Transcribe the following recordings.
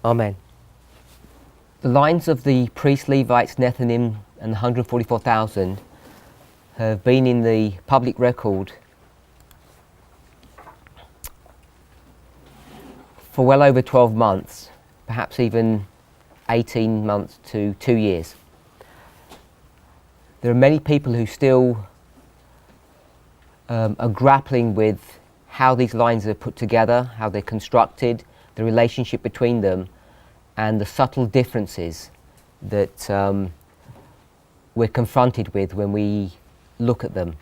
Amen. The lines of the priests, Levites, Nethinim and the 144,000 have been in the public record for well over 12 months, perhaps even 18 months to 2 years. There are many people who still are grappling with how these lines are put together, how they're constructed, the relationship between them, and the subtle differences that we're confronted with when we look at them.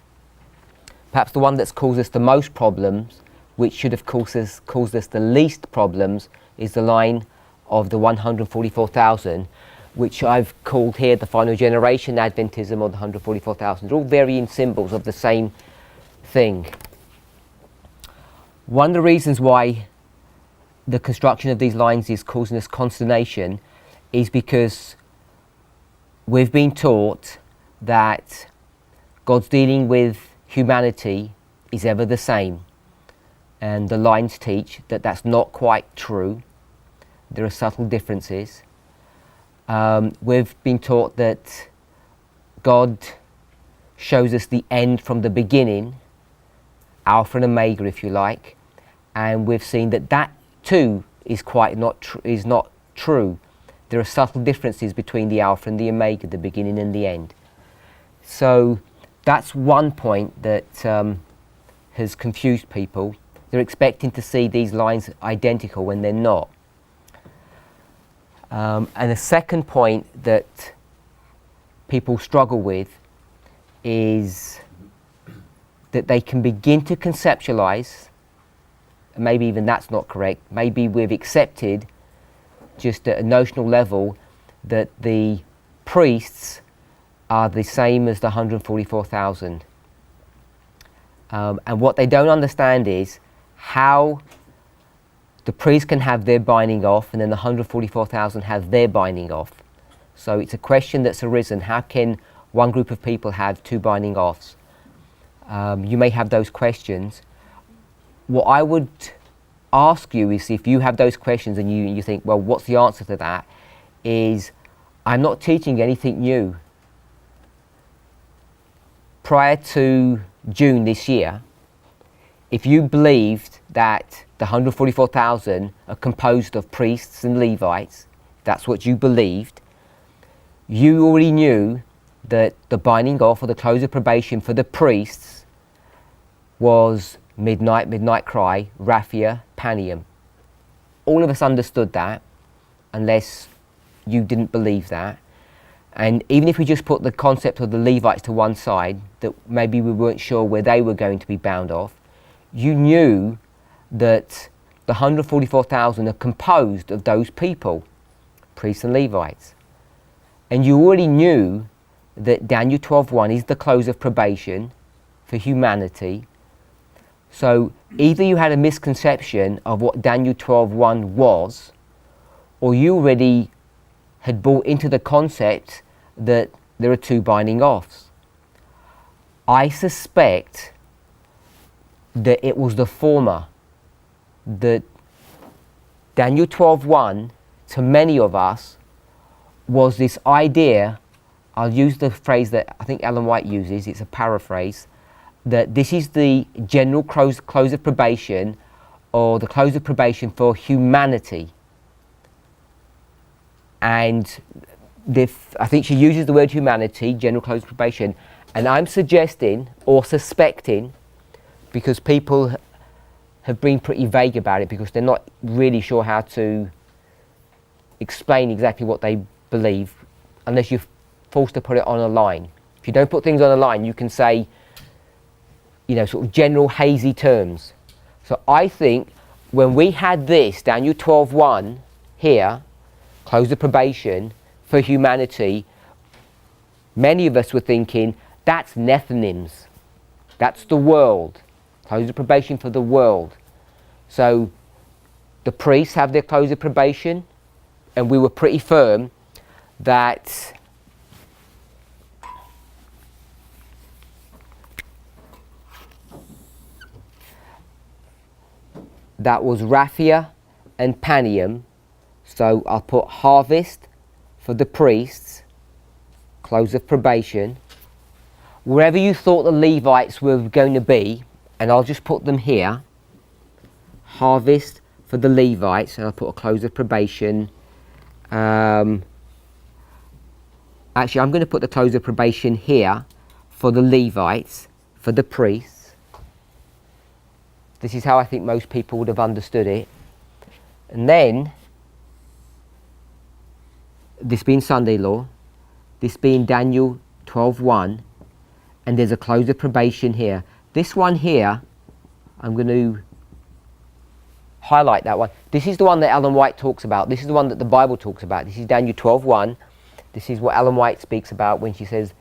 Perhaps the one that's caused us the most problems, which should have caused us the least problems, is the line of the 144,000, which I've called here the final generation Adventism, or the 144,000. They're all varying symbols of the same thing. One of the reasons why the construction of these lines is causing us consternation is because we've been taught that God's dealing with humanity is ever the same, and the lines teach that that's not quite true. There are subtle differences. We've been taught that God shows us the end from the beginning, Alpha and Omega, if you like, and we've seen that that too is not true. There are subtle differences between the Alpha and the Omega, the beginning and the end. So that's one point that has confused people. They're expecting to see these lines identical when they're not. And the second point that people struggle with is that they can begin to conceptualize, and maybe even that's not correct, maybe we've accepted just at a notional level that the priests are the same as the 144,000. And what they don't understand is how the priests can have their binding off and then the 144,000 have their binding off. So it's a question that's arisen: how can one group of people have two binding offs? You may have those questions. What I would ask you is, if you have those questions and you think, well, what's the answer to that, is I'm not teaching anything new. Prior to June this year, if you believed that the 144,000 are composed of priests and Levites, that's what you believed, you already knew that the binding off or the close of probation for the priests was midnight cry, raphia, panium. All of us understood that, unless you didn't believe that. And even if we just put the concept of the Levites to one side, that maybe we weren't sure where they were going to be bound off, you knew that the 144,000 are composed of those people, priests and Levites. And you already knew that Daniel 12:1 is the close of probation for humanity. So either you had a misconception of what Daniel 12:1 was, or you already had bought into the concept that there are two binding offs. I suspect that it was the former, that Daniel 12:1 to many of us was this idea. I'll use the phrase that I think Ellen White uses, it's a paraphrase, that this is the general close of probation, or the close of probation for humanity. And I think she uses the word humanity, general close of probation, and I'm suggesting or suspecting, because people have been pretty vague about it because they're not really sure how to explain exactly what they believe unless you're forced to put it on a line. If you don't put things on a line, you can say, sort of general hazy terms. So I think when we had this, Daniel 12:1 here, close of probation for humanity, many of us were thinking, that's Nethinims. That's the world. Close of probation for the world. So the priests have their close of probation, and we were pretty firm that that was raphia and panium. So I'll put harvest for the priests, close of probation. Wherever you thought the Levites were going to be, and I'll just put them here, harvest for the Levites, and I'll put a close of probation. Actually, I'm going to put the close of probation here for the Levites, for the priests. This is how I think most people would have understood it. And then, this being Sunday law, this being Daniel 12:1, and there's a close of probation here. This one here, I'm going to highlight that one. This is the one that Ellen White talks about. This is the one that the Bible talks about. This is Daniel 12:1. This is what Ellen White speaks about when she says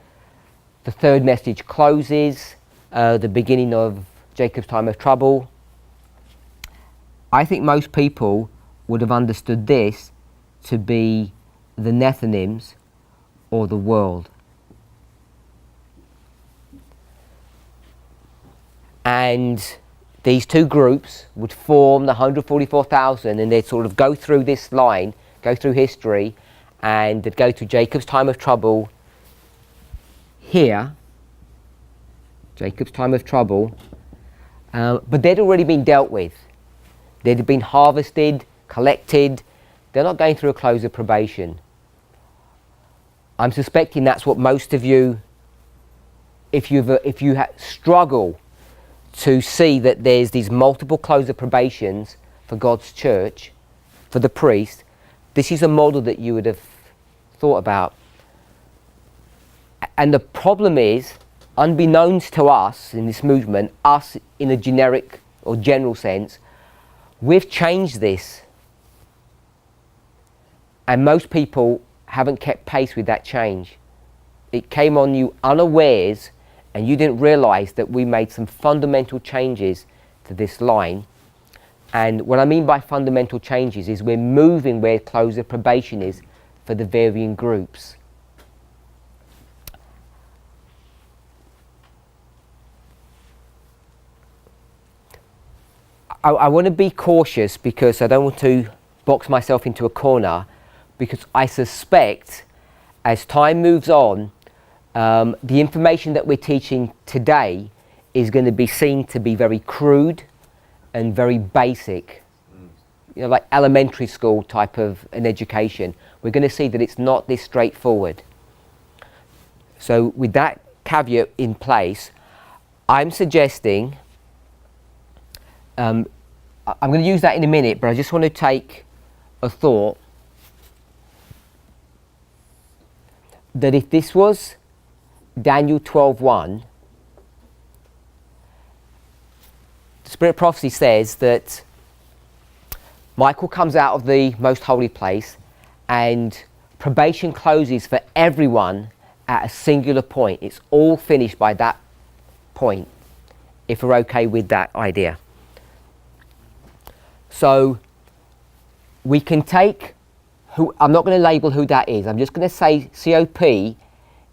the third message closes, the beginning of Jacob's time of trouble. I think most people would have understood this to be the Nethinims or the world. And these two groups would form the 144,000, and they'd sort of go through this line, go through history, and they'd go to Jacob's time of trouble here, Jacob's time of trouble, but they'd already been dealt with. They'd been harvested, collected. They're not going through a close of probation. I'm suspecting that's what most of you, if you struggle to see that there's these multiple close of probations for God's church, for the priest, this is a model that you would have thought about. And the problem is, unbeknownst to us in this movement, us in a generic or general sense, we've changed this. And most people haven't kept pace with that change. It came on you unawares, and you didn't realise that we made some fundamental changes to this line. And what I mean by fundamental changes is we're moving where close of probation is for the varying groups. I want to be cautious because I don't want to box myself into a corner, because I suspect as time moves on, the information that we're teaching today is going to be seen to be very crude and very basic, you know, like elementary school type of an education. We're going to see that it's not this straightforward. So with that caveat in place, I'm suggesting, I'm going to use that in a minute, but I just want to take a thought that if this was Daniel 12:1, the Spirit of Prophecy says that Michael comes out of the most holy place and probation closes for everyone at a singular point. It's all finished by that point, if we're okay with that idea. So we can take who, I'm not going to label who that is, I'm just going to say COP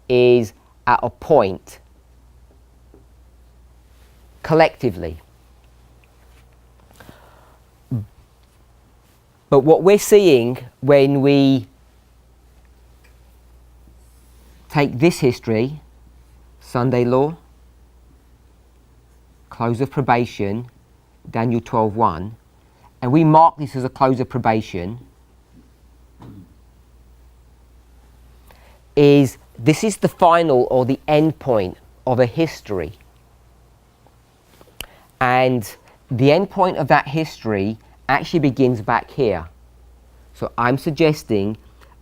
is at a point collectively. But what we're seeing when we take this history, Sunday law, close of probation, Daniel 12:1, and we mark this as a close of probation, is this is the final or the end point of a history. And the end point of that history actually begins back here. So I'm suggesting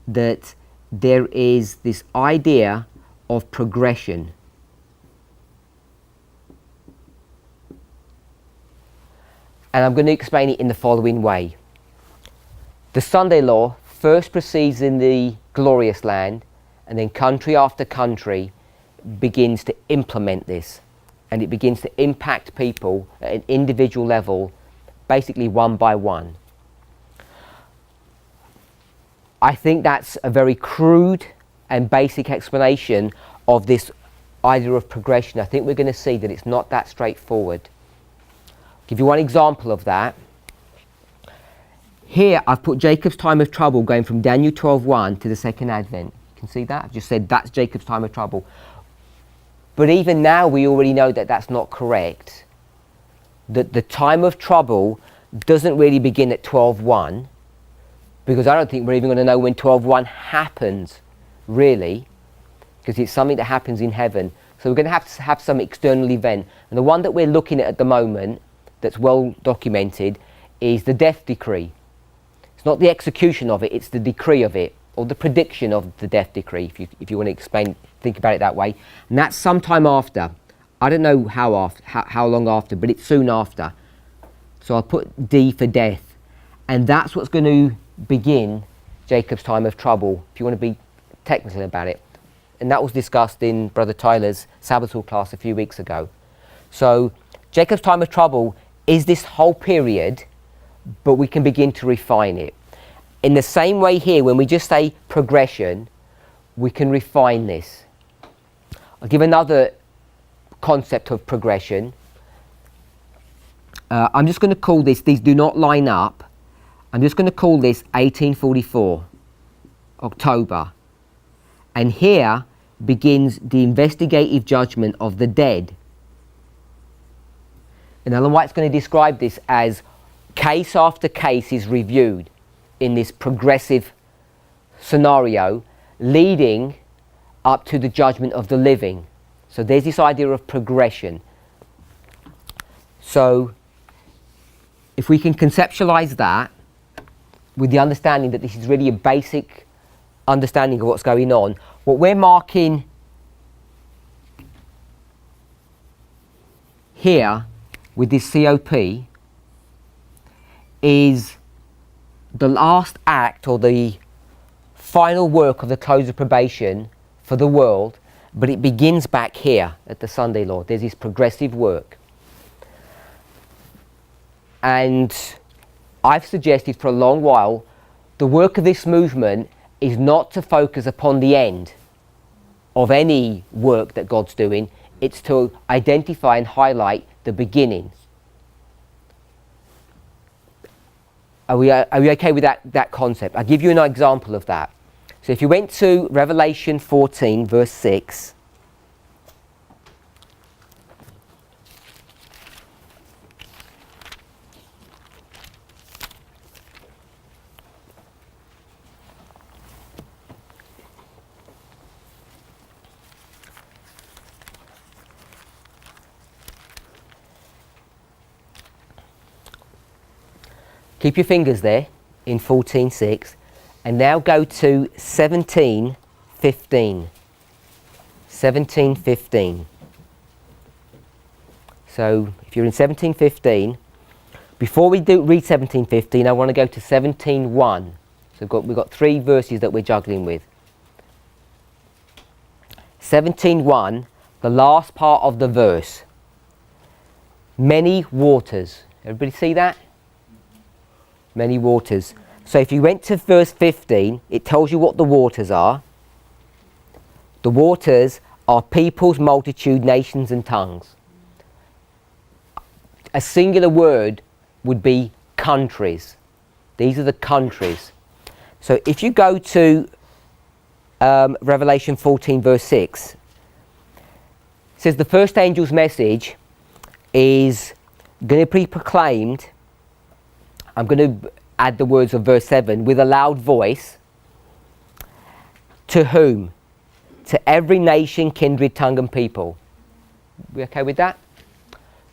that there is this idea of progression. And I'm going to explain it in the following way. The Sunday law first proceeds in the glorious land, and then country after country begins to implement this, and it begins to impact people at an individual level, basically one by one. I think that's a very crude and basic explanation of this idea of progression. I think we're going to see that it's not that straightforward. I'll give you one example of that. Here I've put Jacob's time of trouble going from Daniel 12:1 to the second advent. You can see that? I've just said that's Jacob's time of trouble. But even now we already know that that's not correct. That the time of trouble doesn't really begin at 12:1, because I don't think we're even going to know when 12:1 happens, really, because it's something that happens in heaven. So we're going to have some external event. And the one that we're looking at the moment that's well documented is the death decree. It's not the execution of it, it's the decree of it, or the prediction of the death decree, if you want to think about it that way. And that's sometime after. I don't know how long after, but it's soon after. So I'll put D for death. And that's what's going to begin Jacob's time of trouble, if you want to be technical about it. And that was discussed in Brother Tyler's Sabbath School class a few weeks ago. So Jacob's time of trouble is this whole period, but we can begin to refine it. In the same way here, when we just say progression, we can refine this. I'll give another concept of progression. I'm just going to call this, these do not line up. I'm just going to call this 1844, October. And here begins the investigative judgment of the dead. And Ellen White's going to describe this as case after case is reviewed in this progressive scenario, leading up to the judgment of the living. So there's this idea of progression. So if we can conceptualize that with the understanding that this is really a basic understanding of what's going on, what we're marking here with this COP is the last act or the final work of the close of probation for the world, but it begins back here at the Sunday Law. There's this progressive work. And I've suggested for a long while the work of this movement is not to focus upon the end of any work that God's doing, it's to identify and highlight the beginning. Are we okay with that concept? I'll give you an example of that. So if you went to Revelation 14, verse 6, keep your fingers there in 14:6, and now go to 17:15. 17:15. So if you're in 17:15, before we read 17:15, I want to go to 17:1. So we've got three verses that we're juggling with. 17:1, the last part of the verse. Many waters. Everybody see that? Many waters. So if you went to verse 15, it tells you what the waters are. The waters are peoples, multitude, nations and tongues. A singular word would be countries. These are the countries. So if you go to Revelation 14 verse 6, it says the first angel's message is going to be proclaimed. I'm going to add the words of verse 7, with a loud voice. To whom? To every nation, kindred, tongue and people. We okay with that?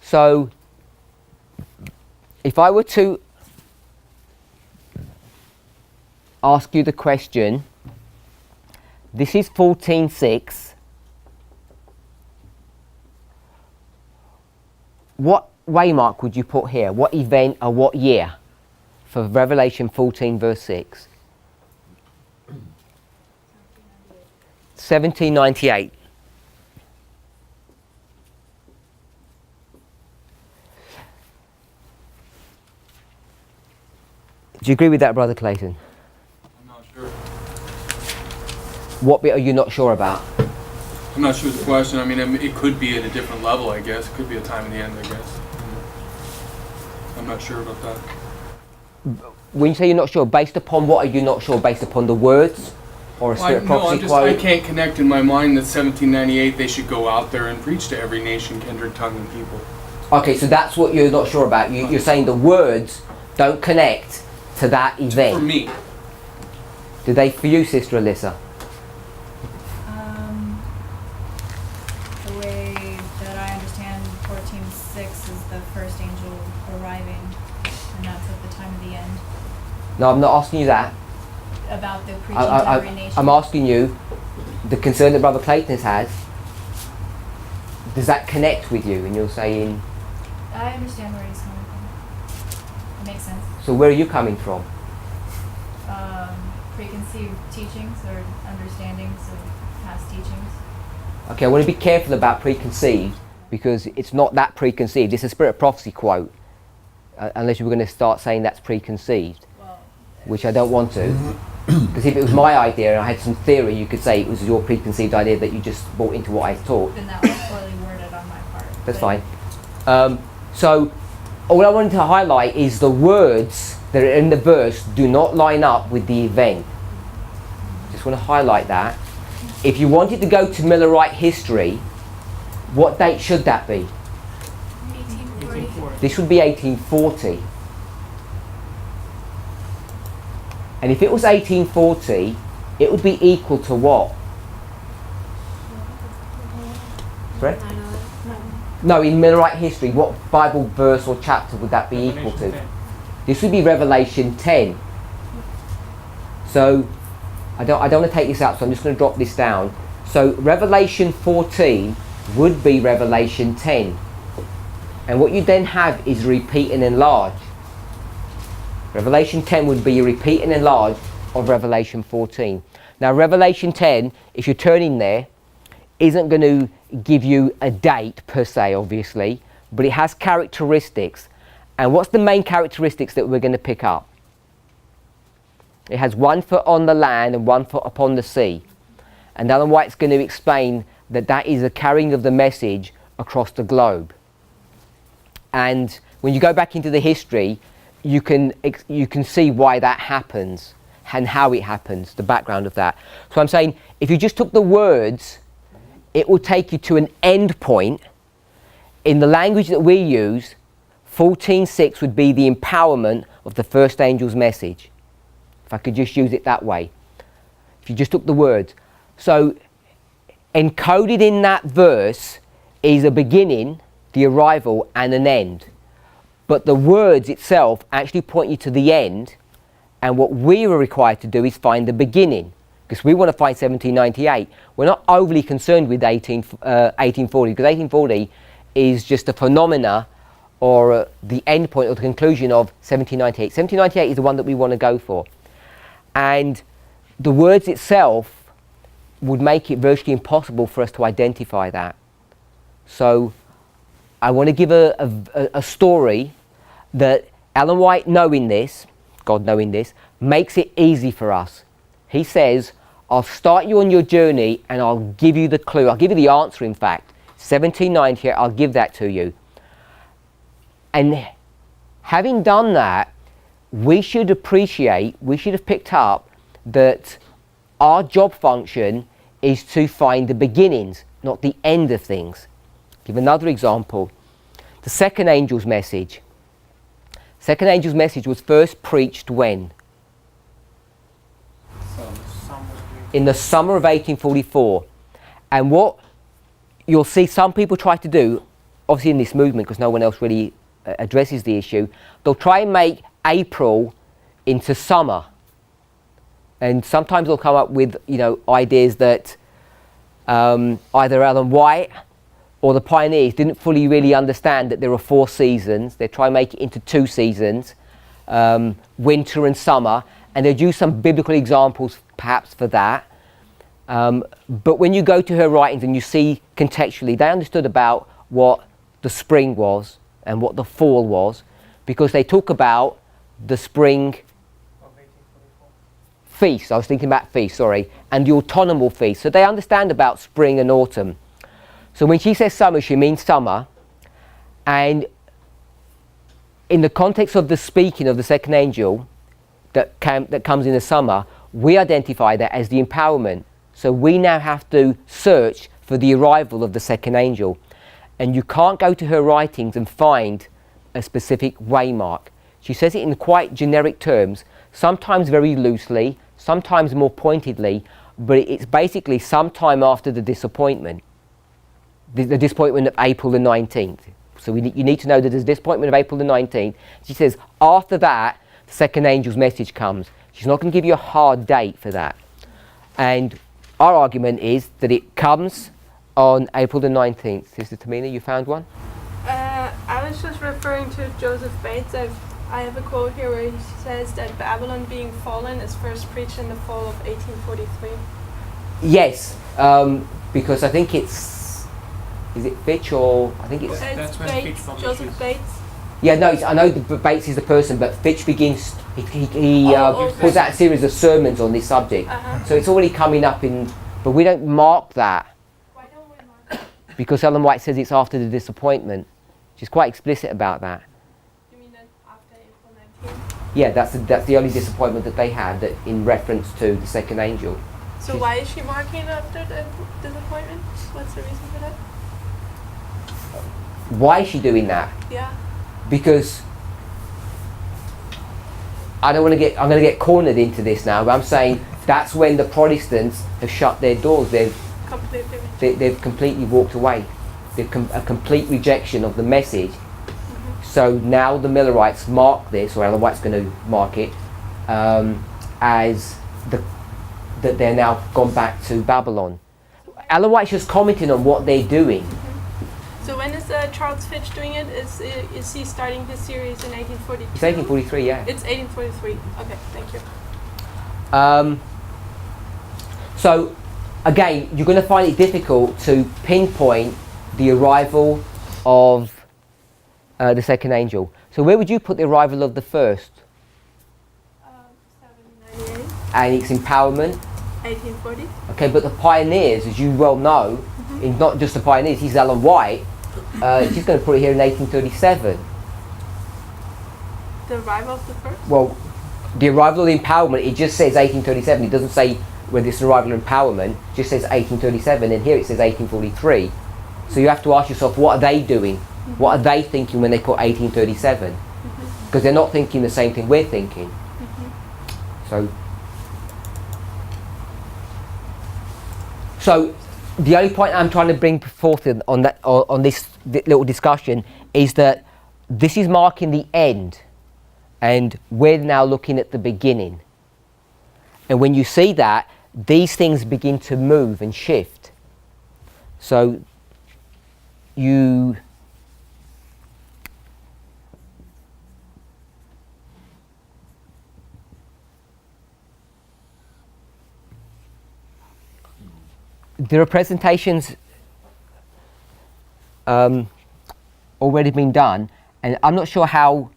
So, if I were to ask you the question, this is 14:6. What waymark would you put here? What event or what year for Revelation 14 verse 6? 1798. Do you agree with that, Brother Clayton? I'm not sure. What bit are you not sure about? I'm not sure the question. I mean, it could be at a different level, I guess. It could be a time in the end, I guess. I'm not sure about that. when you say you're not sure, based upon what are you not sure? Based upon the words or a spirit prophecy quote? I can't connect in my mind that 1798 they should go out there and preach to every nation, kindred, tongue, and people. Okay, so that's what you're not sure about. You're saying the words don't connect to that event. For me. Do they for you, Sister Alyssa? The way that I understand 14:6 is the first angel arriving, and that's at the time of the end. No, I'm not asking you that. About the preaching to every nation. I'm asking you, the concern that Brother Clayton has, does that connect with you? And you're saying... I understand where he's coming from. It makes sense. So where are you coming from? Preconceived teachings or understandings of past teachings. Okay, I want to be careful about preconceived, because it's not that preconceived. It's a spirit of prophecy quote, unless you were going to start saying that's preconceived, which I don't want to. Because if it was my idea and I had some theory, you could say it was your preconceived idea that you just brought into what I taught. Then that was poorly worded on my part. That's fine. So all I wanted to highlight is the words that are in the verse do not line up with the event. Just want to highlight that. If you wanted to go to Millerite history, what date should that be? 1840. This would be 1840. And if it was 1840, it would be equal to what? Sorry? No, in Millerite history, what Bible verse or chapter would that be equal to? 10. This would be Revelation 10. So, I don't want to take this out, so I'm just going to drop this down. So, Revelation 14 would be Revelation 10. And what you then have is repeat and enlarge. Revelation 10 would be a repeat and enlarge of Revelation 14. Now, Revelation 10, if you're turning there, isn't going to give you a date per se, obviously, but it has characteristics. And what's the main characteristics that we're going to pick up? It has 1 foot on the land and 1 foot upon the sea. And Ellen White's going to explain that that is a carrying of the message across the globe. And when you go back into the history, you can see why that happens and how it happens, the background of that. So I'm saying, if you just took the words, it will take you to an end point. In the language that we use, 14:6 would be the empowerment of the first angel's message. If I could just use it that way. If you just took the words. So, encoded in that verse is a beginning, the arrival, and an end. But the words itself actually point you to the end, and what we were required to do is find the beginning. Because we want to find 1798. We're not overly concerned with 1840, because 1840 is just a phenomena or the end point or the conclusion of 1798. 1798 is the one that we want to go for. And the words itself would make it virtually impossible for us to identify that. So I want to give a story that Ellen White, knowing this, God knowing this, makes it easy for us. He says, I'll start you on your journey and I'll give you the clue. I'll give you the answer, in fact. 1798, I'll give that to you. And having done that, we should have picked up that our job function is to find the beginnings, not the end of things. Give another example. The second angel's message. Second angel's message was first preached when? In the summer of 1844. And what you'll see some people try to do, obviously in this movement, because no one else really addresses the issue, they'll try and make April into summer. And sometimes they'll come up with, ideas that either Ellen White or the pioneers didn't fully really understand that there are 4 seasons. They try and make it into 2 seasons, winter and summer, and they use some biblical examples perhaps for that. But when you go to her writings and you see contextually, they understood about what the spring was and what the fall was, because they talk about the spring feast. I was thinking about feast, sorry, and the autumnal feast. So they understand about spring and autumn. So when she says summer, she means summer. And in the context of the speaking of the second angel, that comes in the summer, we identify that as the empowerment. So we now have to search for the arrival of the second angel. And you can't go to her writings and find a specific waymark. She says it in quite generic terms, sometimes very loosely, sometimes more pointedly, but it's basically sometime after the disappointment. The disappointment of April the 19th. So you need to know that there's a disappointment of April the 19th. She says, after that, the second angel's message comes. She's not going to give you a hard date for that. And our argument is that it comes on April the 19th. Sister Tamina, you found one? I was just referring to Joseph Bates. I have a quote here where he says that Babylon being fallen is first preached in the fall of 1843. Yes, because I think it's, is it Fitch or, I think it's... It's Bates, Joseph Bates. Yeah, no, I know Bates is the person, but Fitch begins, he okay. puts out a series of sermons on this subject. So it's already coming up in, but we don't mark that. Why don't we mark it? Because Ellen White says it's after the disappointment. She's quite explicit about that. You mean that after April 19th? Yeah, that's the only disappointment that they had, that in reference to the second angel. So why is she marking after the disappointment? What's the reason for that? Why is she doing that? Yeah. Because I'm going to get cornered into this now, but I'm saying that's when the Protestants have shut their doors. They've completely walked away. They've a complete rejection of the message. So now the Millerites mark this, or Ellen White's going to mark it, as that they're now gone back to Babylon. Ellen White's just commenting on what they're doing. So when is Charles Fitch doing it? Is he starting his series in 1842? It's 1843, yeah. It's 1843. Okay, thank you. So again, you're going to find it difficult to pinpoint the arrival of the second angel. So where would you put the arrival of the first? 798. And its empowerment? 1840. Okay, but the pioneers, as you well know, in not just the pioneers, he's Ellen White, she's going to put it here in 1837. The arrival of the first? Well, the arrival of the empowerment, it just says 1837. It doesn't say whether it's an arrival of empowerment, it just says 1837, and here it says 1843. So you have to ask yourself, what are they doing? What are they thinking when they put 1837? Because they're not thinking the same thing we're thinking. So the only point I'm trying to bring forth on this little discussion is that this is marking the end, and we're now looking at the beginning. And when you see that, these things begin to move and shift. So there are presentations already been done, and I'm not sure how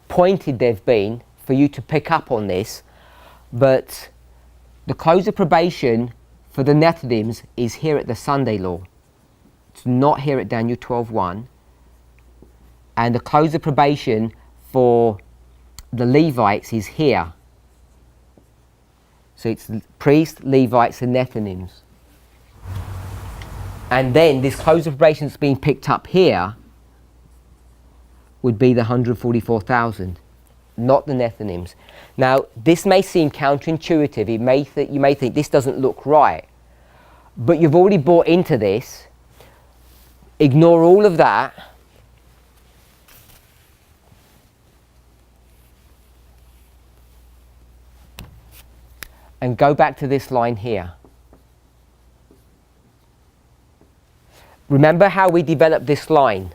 pointed they've been for you to pick up on this, but the close of probation for the Nethinims is here at the Sunday law. It's not here at Daniel 12:1, and the close of probation for the Levites is here. So it's priests, Levites and Nethinims. And then this close of probation that's being picked up here would be the 144,000, not the Nethinims. Now, this may seem counterintuitive. You may think this doesn't look right. But you've already bought into this. Ignore all of that. And go back to this line here. Remember how we developed this line?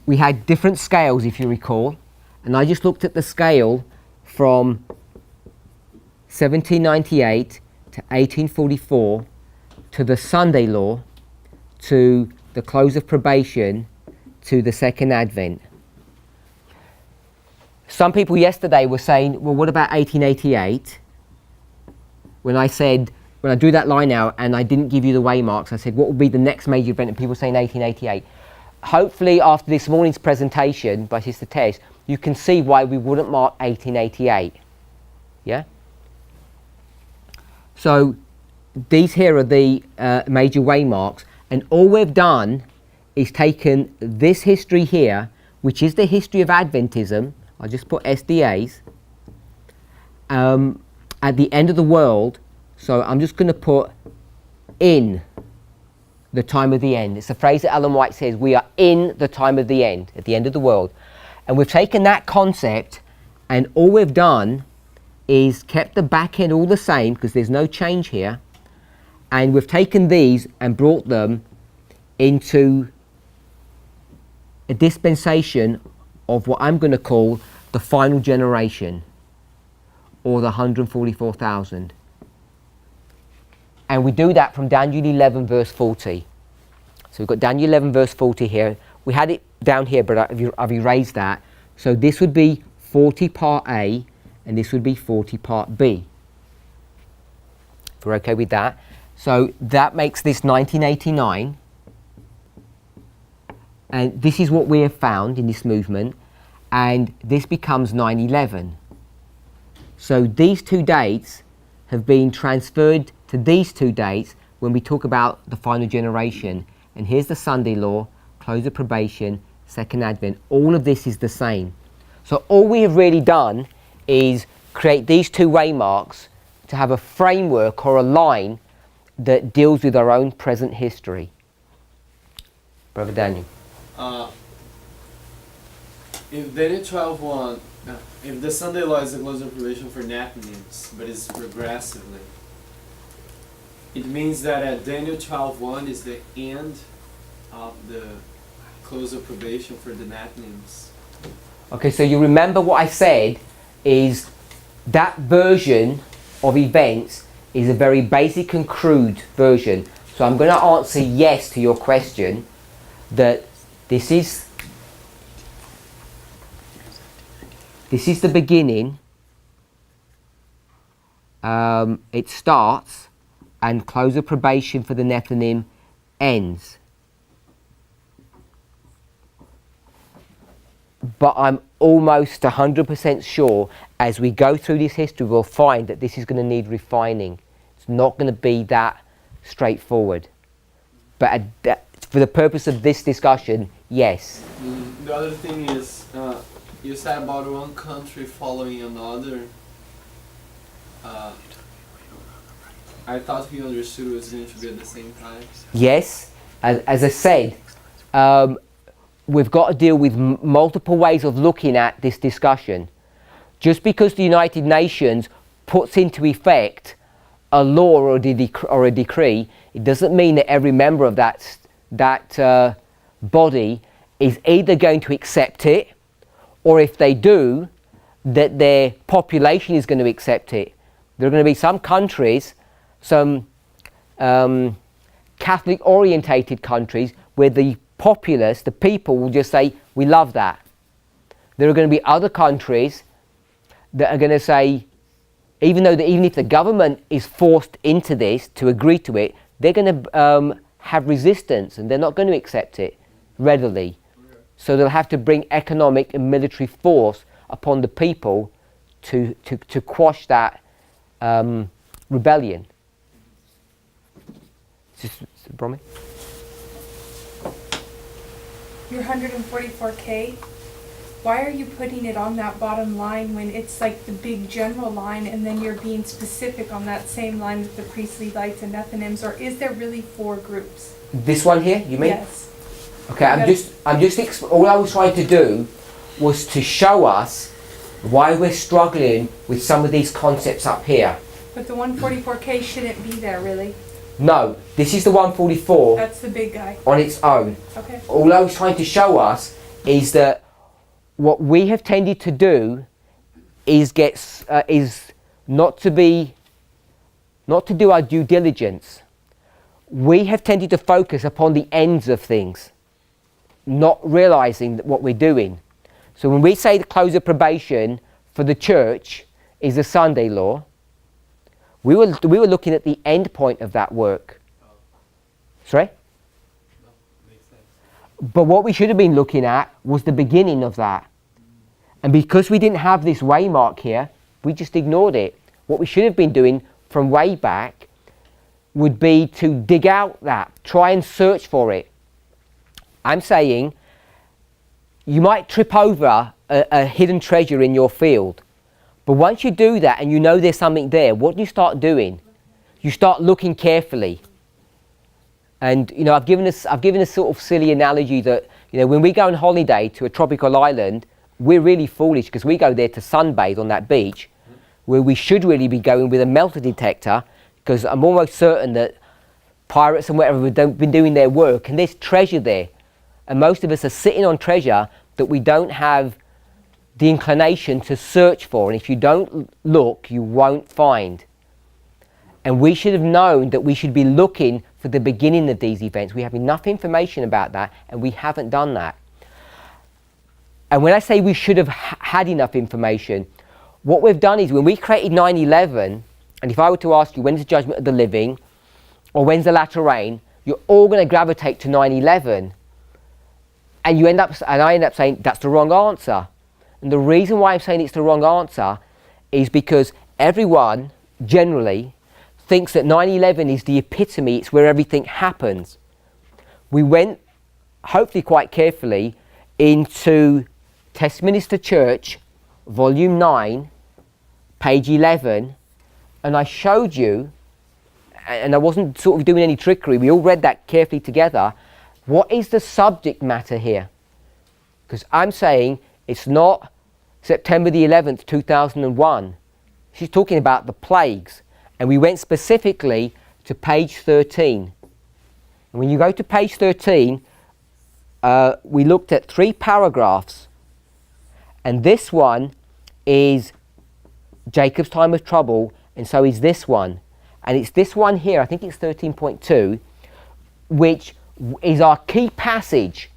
We had different scales, if you recall, and I just looked at the scale from 1798 to 1844 to the Sunday law to the close of probation to the second advent. Some people yesterday were saying, well, what about 1888? When I said when I drew that line out and I didn't give you the waymarks, I said, what would be the next major event? And people were saying 1888. Hopefully, after this morning's presentation by Sister Tess, you can see why we wouldn't mark 1888. Yeah? So, these here are the major waymarks, and all we've done is taken this history here, which is the history of Adventism. I'll just put SDAs. At the end of the world, so I'm just going to put in the time of the end. It's a phrase that Ellen White says, we are in the time of the end, at the end of the world. And we've taken that concept, and all we've done is kept the back end all the same, because there's no change here. And we've taken these and brought them into a dispensation of what I'm going to call the final generation, or the 144,000. And we do that from Daniel 11 verse 40. So we've got Daniel 11 verse 40 here. We had it down here, but I've erased that. So this would be 40 part A, and this would be 40 part B. If we're okay with that. So that makes this 1989. And this is what we have found in this movement. And this becomes 9/11. So these two dates have been transferred to these two dates when we talk about the final generation. And here's the Sunday law, close of probation, second advent. All of this is the same. So all we have really done is create these two waymarks to have a framework or a line that deals with our own present history. Brother Daniel. If Daniel 12:1, if the Sunday law is a close of probation for Nathanims, but it's progressively, it means that Daniel 12:1 is the end of the close of probation for the Nathanims. Okay, so you remember what I said is that version of events is a very basic and crude version. So I'm going to answer yes to your question that this is the beginning. It starts and close of probation for the Nephilim ends. But I'm almost 100% sure as we go through this history we'll find that this is going to need refining. It's not going to be that straightforward. But for the purpose of this discussion, yes. The other thing is, you said about one country following another. I thought we understood it was going to be at the same time. Yes, as I said, we've got to deal with multiple ways of looking at this discussion. Just because the United Nations puts into effect a law or a decree, it doesn't mean that every member of that body is either going to accept it, or if they do, that their population is going to accept it. There are going to be some countries, some Catholic orientated countries, where the populace, the people, will just say, we love that. There are going to be other countries that are going to say, even if the government is forced into this to agree to it, they're going to have resistance and they're not going to accept it readily. So they'll have to bring economic and military force upon the people to quash that rebellion. Bromley? Your 144K, why are you putting it on that bottom line when it's like the big general line, and then you're being specific on that same line with the priestly lights and Nethinims, or is there really 4 groups? This one here, you mean? Yes. Okay, all I was trying to do was to show us why we're struggling with some of these concepts up here. But the 144K shouldn't be there, really. No, this is the 144 That's the big guy. on its own. Okay. All I was trying to show us is that what we have tended to do is not to do our due diligence. We have tended to focus upon the ends of things, not realizing what we're doing. So when we say the close of probation for the church is the Sunday law, We were looking at the end point of that work. Sorry? But what we should have been looking at was the beginning of that. And because we didn't have this waymark here, we just ignored it. What we should have been doing from way back would be to dig out that, try and search for it. I'm saying you might trip over a hidden treasure in your field. But once you do that and you know there's something there, what do you start doing? You start looking carefully. And you know, I've given a sort of silly analogy that, you know, when we go on holiday to a tropical island, we're really foolish because we go there to sunbathe on that beach, where we should really be going with a metal detector, because I'm almost certain that pirates and whatever have been doing their work, and there's treasure there. And most of us are sitting on treasure that we don't have the inclination to search for. And if you don't look, you won't find. And we should have known that we should be looking for the beginning of these events. We have enough information about that, and we haven't done that. And when I say we should have had enough information, what we've done is when we created 9/11, and if I were to ask you when's the judgment of the living or when's the latter rain, you're all going to gravitate to 9/11. And I end up saying that's the wrong answer. And the reason why I'm saying it's the wrong answer is because everyone generally thinks that 9/11 is the epitome, it's where everything happens. We went, hopefully quite carefully, into Testminster Church, volume 9, page 11, and I showed you, and I wasn't sort of doing any trickery, we all read that carefully together, what is the subject matter here? Because I'm saying it's not September the 11th, 2001. She's talking about the plagues. And we went specifically to page 13. And when you go to page 13, we looked at 3 paragraphs. And this one is Jacob's time of trouble, and so is this one. And it's this one here, I think it's 13.2, which is our key passage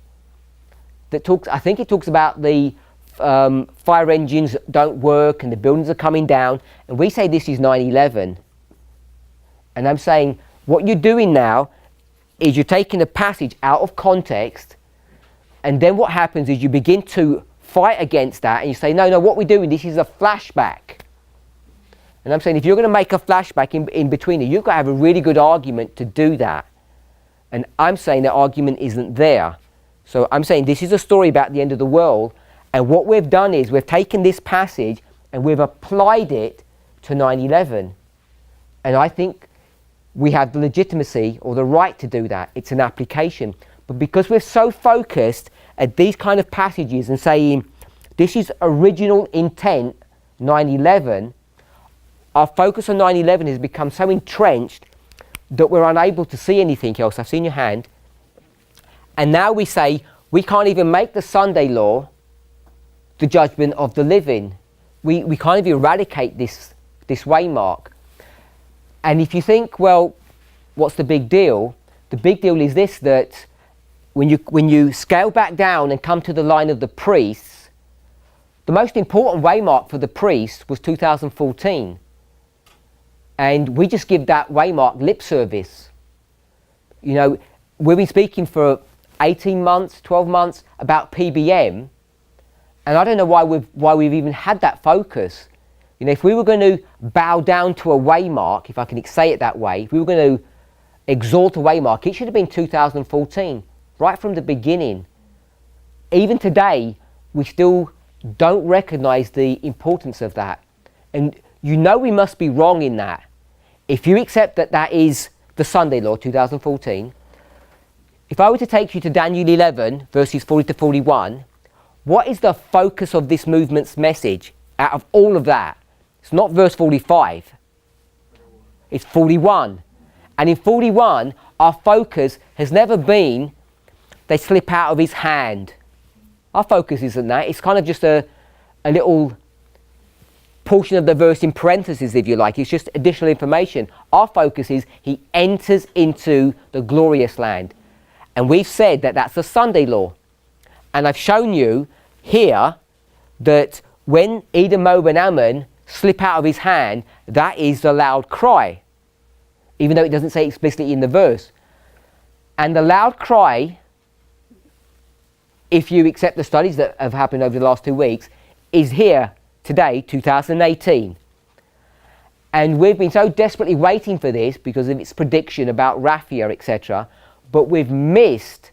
that talks, I think it talks about the fire engines don't work and the buildings are coming down. And we say this is 9/11. And I'm saying what you're doing now is you're taking a passage out of context, and then what happens is you begin to fight against that, and you say, no, what we're doing, this is a flashback. And I'm saying if you're going to make a flashback in between it, you've got to have a really good argument to do that. And I'm saying that argument isn't there. So I'm saying this is a story about the end of the world, and what we've done is we've taken this passage and we've applied it to 9/11. And I think we have the legitimacy or the right to do that. It's an application. But because we're so focused at these kind of passages and saying this is original intent, 9/11, our focus on 9/11 has become so entrenched that we're unable to see anything else. I've seen your hand. And now we say we can't even make the Sunday law the judgment of the living. We kind of eradicate this waymark. And if you think, well, what's the big deal? The big deal is this, that when you scale back down and come to the line of the priests, the most important waymark for the priests was 2014. And we just give that waymark lip service. You know, we've been speaking for 18 months, 12 months about PBM, and I don't know why we've even had that focus. You know, if we were going to bow down to a waymark, if I can say it that way, if we were going to exalt a waymark, it should have been 2014, right from the beginning. Even today, we still don't recognize the importance of that. And you know we must be wrong in that. If you accept that that is the Sunday law, 2014, if I were to take you to Daniel 11, verses 40 to 41, what is the focus of this movement's message out of all of that? It's not verse 45. It's 41. And in 41, our focus has never been they slip out of his hand. Our focus isn't that. It's kind of just a little portion of the verse in parentheses, if you like. It's just additional information. Our focus is he enters into the glorious land. And we've said that that's the Sunday law. And I've shown you here that when Edom, Moab and Ammon slip out of his hand, that is the loud cry, even though it doesn't say explicitly in the verse. And the loud cry, if you accept the studies that have happened over the last 2 weeks, is here today, 2018. And we've been so desperately waiting for this because of its prediction about raffia, etc. But we've missed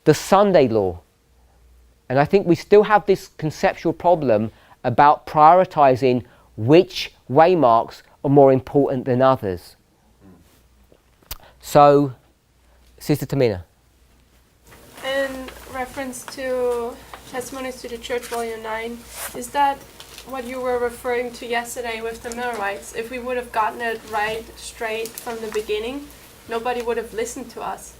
the Sunday law. And I think we still have this conceptual problem about prioritizing which waymarks are more important than others. So, Sister Tamina. In reference to Testimonies to the Church, Volume 9, is that what you were referring to yesterday with the Millerites? If we would have gotten it right, straight from the beginning, nobody would have listened to us.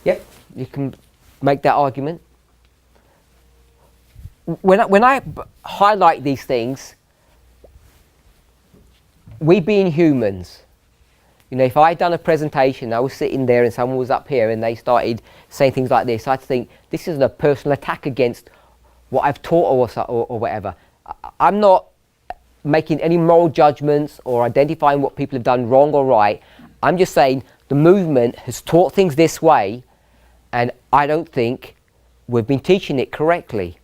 Yep, you can make that argument. When I highlight these things, we being humans, you know, if I had done a presentation, I was sitting there and someone was up here and they started saying things like this, I'd think, this is a personal attack against what I've taught or whatever. I'm not making any moral judgments or identifying what people have done wrong or right. I'm just saying the movement has taught things this way and I don't think we've been teaching it correctly.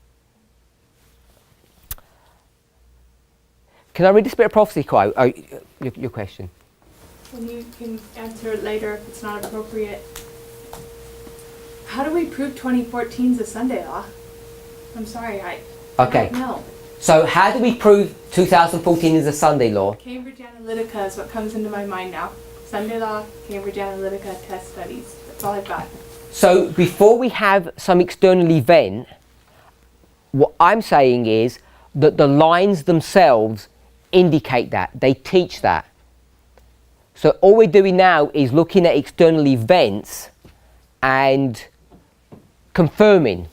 Can I read the Spirit of Prophecy quote? Oh, your question. And you can answer it later if it's not appropriate. How do we prove 2014 is a Sunday law? I'm sorry, I Okay. don't know. So how do we prove 2014 is a Sunday law? Cambridge Analytica is what comes into my mind now. Sunday law, Cambridge Analytica test studies. That's all I've got. So before we have some external event, what I'm saying is that the lines themselves indicate that. They teach that. So all we're doing now is looking at external events and confirming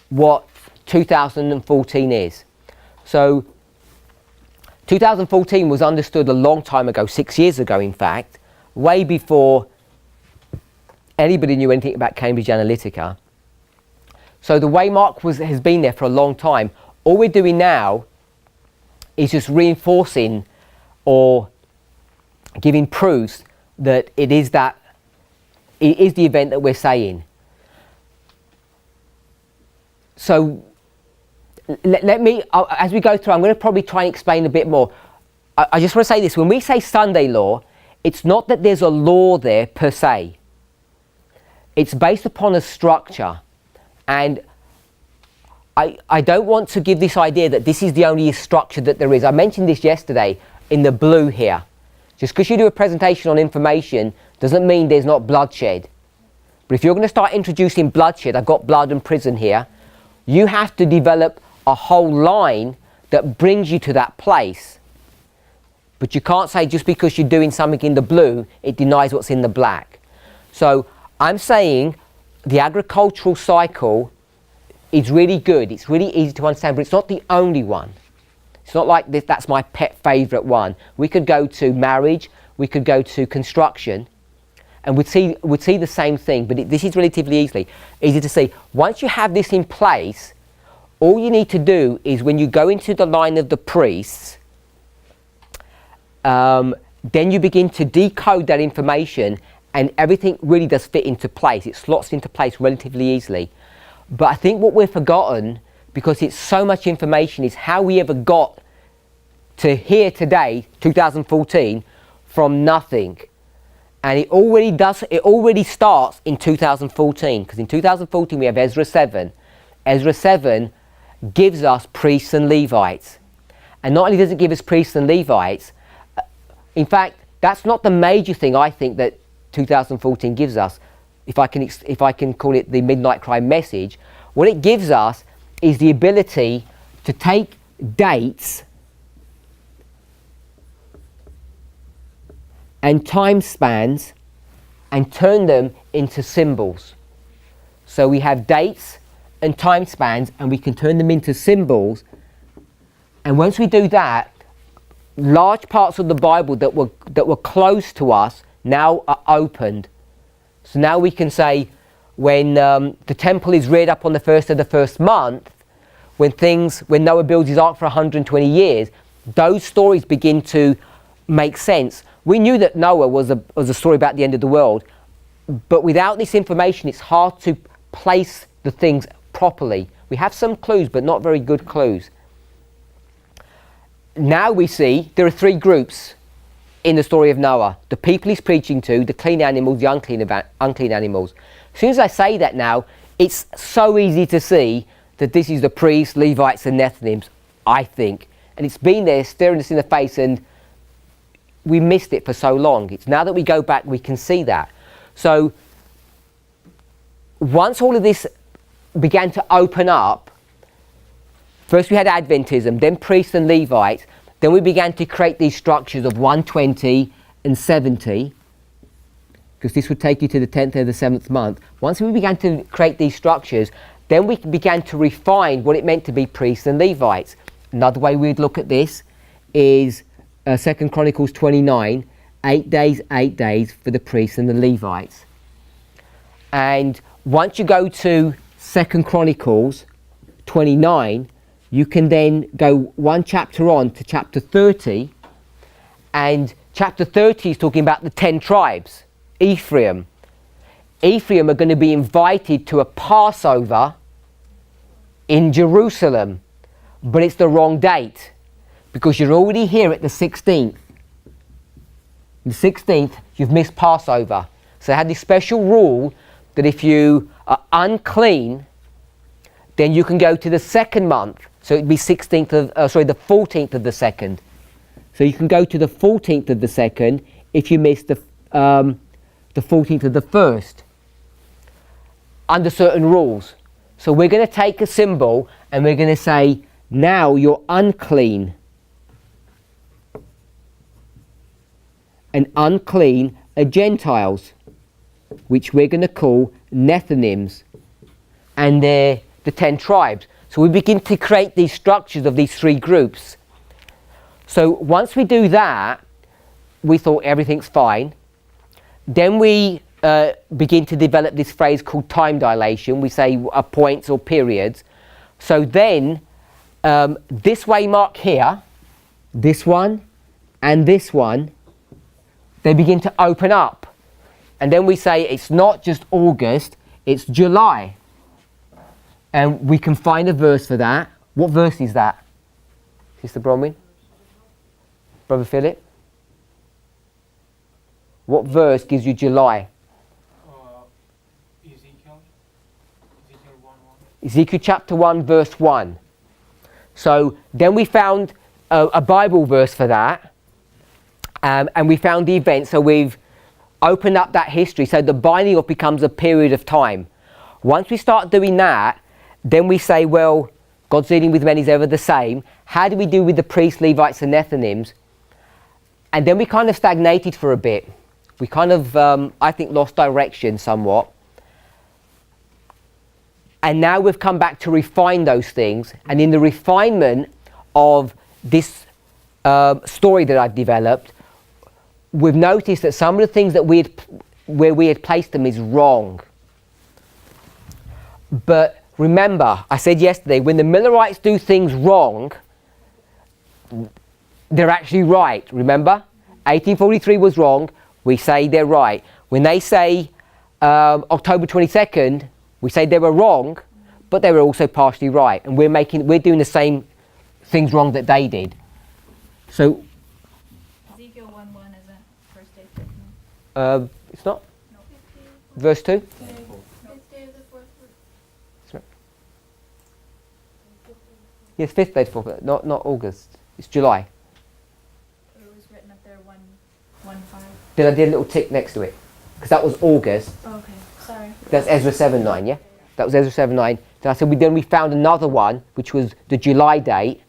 what 2014 is. So 2014 was understood a long time ago, 6 years ago in fact, way before anybody knew anything about Cambridge Analytica. So the waymark has been there for a long time. All we're doing now is just reinforcing or giving proofs that it is the event that we're saying. So let me, as we go through, I'm going to probably try and explain a bit more. I just want to say this, when we say Sunday law, it's not that there's a law there per se. It's based upon a structure. And I don't want to give this idea that this is the only structure that there is. I mentioned this yesterday in the blue here. Just because you do a presentation on information doesn't mean there's not bloodshed. But if you're going to start introducing bloodshed, I've got blood and prison here, you have to develop a whole line that brings you to that place. But you can't say just because you're doing something in the blue, it denies what's in the black. So I'm saying the agricultural cycle is really good. It's really easy to understand, but it's not the only one. It's not like this, that's my pet favourite one. We could go to marriage, we could go to construction, and we'd see the same thing, but this is relatively easy to see. Once you have this in place, all you need to do is when you go into the line of the priests, then you begin to decode that information and everything really does fit into place. It slots into place relatively easily. But I think what we've forgotten, because it's so much information, is how we ever got to here today, 2014, from nothing. And it already starts in 2014, because in 2014 we have Ezra 7. Ezra 7 gives us priests and Levites. And not only does it give us priests and Levites, in fact, that's not the major thing I think that 2014 gives us. If I can call it the Midnight Cry message, what it gives us is the ability to take dates and time spans and turn them into symbols. So we have dates and time spans and we can turn them into symbols, and once we do that, large parts of the Bible that were closed to us now are opened. So now we can say when the temple is reared up on the first of the first month, when Noah builds his ark for 120 years, those stories begin to make sense. We knew that Noah was a story about the end of the world, but without this information, it's hard to place the things properly. We have some clues, but not very good clues. Now we see there are three groups in the story of Noah. The people he's preaching to, the clean animals, the unclean animals. As soon as I say that now, it's so easy to see that this is the priests, Levites and Nethinims, I think. And it's been there staring us in the face, and we missed it for so long. It's now that we go back, we can see that. So once all of this began to open up, first we had Adventism, then priests and Levites, then we began to create these structures of 120 and 70, because this would take you to the 10th day of the 7th month. Once we began to create these structures, then we began to refine what it meant to be priests and Levites. Another way we'd look at this is 2 Chronicles 29, 8 days for the priests and the Levites. And once you go to 2 Chronicles 29, you can then go one chapter on to chapter 30, and chapter 30 is talking about the 10 tribes. Ephraim are going to be invited to a Passover in Jerusalem, but it's the wrong date, because you're already here at the 16th. The 16th, you've missed Passover. So they had this special rule that if you are unclean, then you can go to the second month. So it'd be the 14th of the second. So you can go to the 14th of the second if you miss the 14th of the first, under certain rules. So we're going to take a symbol and we're going to say, now you're unclean. And unclean are Gentiles, which we're going to call Nethinims. And they're the 10 tribes. So we begin to create these structures of these three groups. So once we do that, we thought everything's fine. Then we begin to develop this phrase called time dilation. We say points or periods. So then this waymark here, this one and this one, they begin to open up. And then we say it's not just August, it's July. And we can find a verse for that. What verse is that? Sister Bronwyn? Brother Philip? What verse gives you July? Ezekiel 1:1. Ezekiel chapter 1 verse 1. So then we found a Bible verse for that. And we found the event. So we've opened up that history. So the binding up becomes a period of time. Once we start doing that, then we say, well, God's dealing with men is ever the same. How do we do with the priests, Levites and Nethinims? And then we kind of stagnated for a bit. We kind of, I think, lost direction somewhat. And now we've come back to refine those things. And in the refinement of this story that I've developed, we've noticed that some of the things that where we had placed them is wrong. But remember, I said yesterday, when the Millerites do things wrong, they're actually right. Remember? 1843 was wrong. We say they're right. When they say October 22nd, we say they were wrong, but they were also partially right. And we're doing the same things wrong that they did. So Ezekiel 1:1 isn't first day, fifth month. it's not? No. Verse 2? Fifth day of the fourth month. That's right. Yes, 5th day, 4th, not August. It's July. It was written up there 1:5. Then I did a little tick next to it, because that was August. Oh, okay, sorry. That's Ezra 7:9, yeah? That was Ezra 7:9. Then I said then we found another one, which was the July date,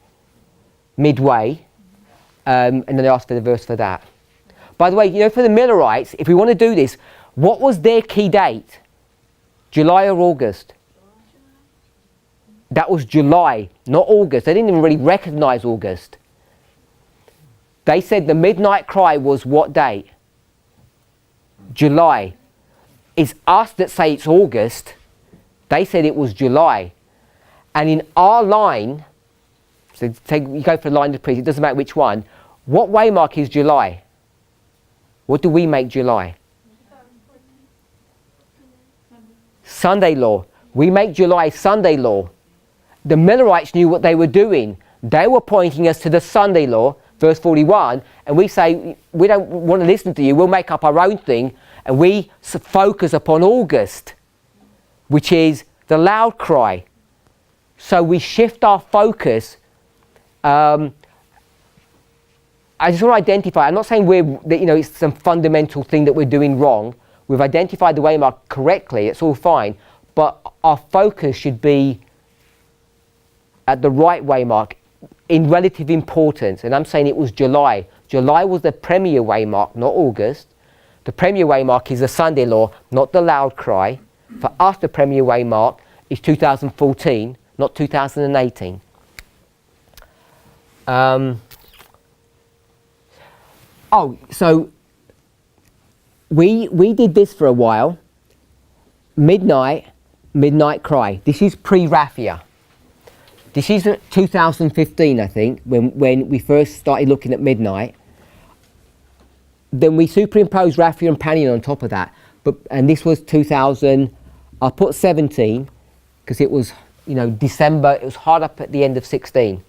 midway, and then I asked for the verse for that. By the way, for the Millerites, if we want to do this, what was their key date? July or August? That was July, not August. They didn't even really recognize August. They said the midnight cry was what date? July. It's us that say it's August. They said it was July. And in our line, so you go for the line of the priest, it doesn't matter which one. What waymark is July? What do we make July? Sunday law. We make July Sunday law. The Millerites knew what they were doing. They were pointing us to the Sunday law, verse 41, and we say, we don't want to listen to you, we'll make up our own thing, and we focus upon August, which is the loud cry. So we shift our focus. I just want to identify, I'm not saying it's some fundamental thing that we're doing wrong. We've identified the waymark correctly, it's all fine, but our focus should be at the right waymark in relative importance. And I'm saying it was July. July was the premier waymark, not August. The premier waymark is the Sunday law, not the loud cry. For us, the premier waymark is 2014, not 2018. So we did this for a while. Midnight cry. This is pre-Raffia. This is 2015, I think, when we first started looking at midnight. Then we superimposed Raffia and Panion on top of that. And this was 2000, I'll put 17, because it was, December, it was hard up at the end of 16.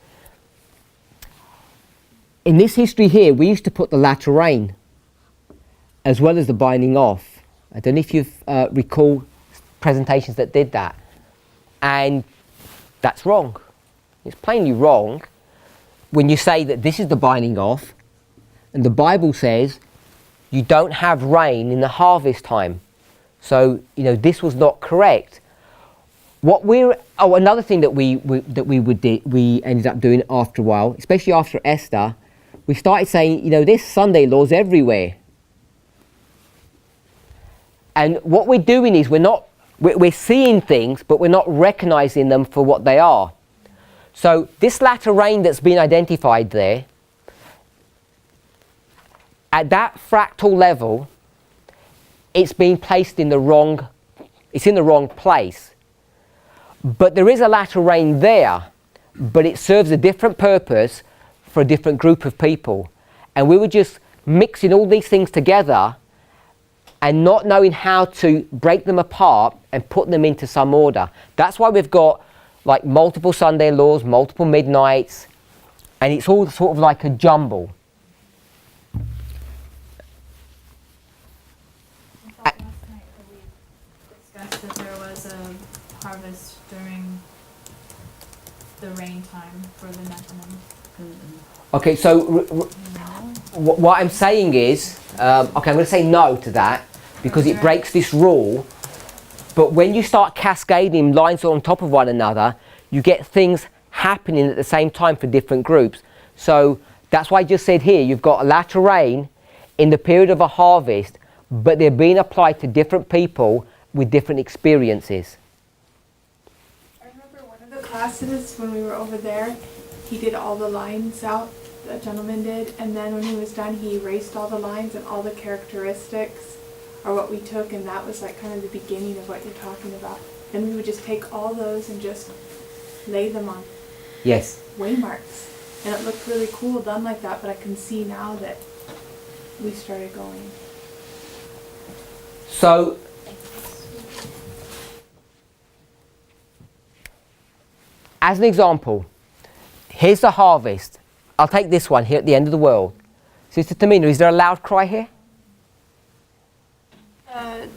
In this history here, we used to put the latter rain, as well as the binding off. I don't know if you recall presentations that did that. And that's wrong. It's plainly wrong when you say that this is the binding off, and the Bible says you don't have rain in the harvest time. So, this was not correct. Another thing that we ended up doing after a while, especially after Esther, we started saying, this Sunday law's everywhere. And what we're doing is we're seeing things, but we're not recognizing them for what they are. So this latter rain that's been identified there, at that fractal level, it's been placed in the wrong place. But there is a latter rain there, but it serves a different purpose for a different group of people. And we were just mixing all these things together and not knowing how to break them apart and put them into some order. That's why we've got like multiple Sunday laws, multiple midnights, and it's all sort of like a jumble. I thought last night that we discussed that there was a harvest during the rain time for the Nephilim. Okay, so what I'm saying is, I'm going to say no to that because it breaks this rule. But when you start cascading lines on top of one another, you get things happening at the same time for different groups. So that's why I just said here, you've got a latter rain in the period of a harvest, but they're being applied to different people with different experiences. I remember one of the classes when we were over there, he did all the lines out, that gentleman did, and then when he was done, he erased all the lines and all the characteristics are what we took, and that was like kind of the beginning of what you're talking about. Then we would just take all those and just lay them on waymarks. And it looked really cool done like that, but I can see now that we started going. So, as an example, here's the harvest. I'll take this one here at the end of the world. Sister Tamina, is there a loud cry here?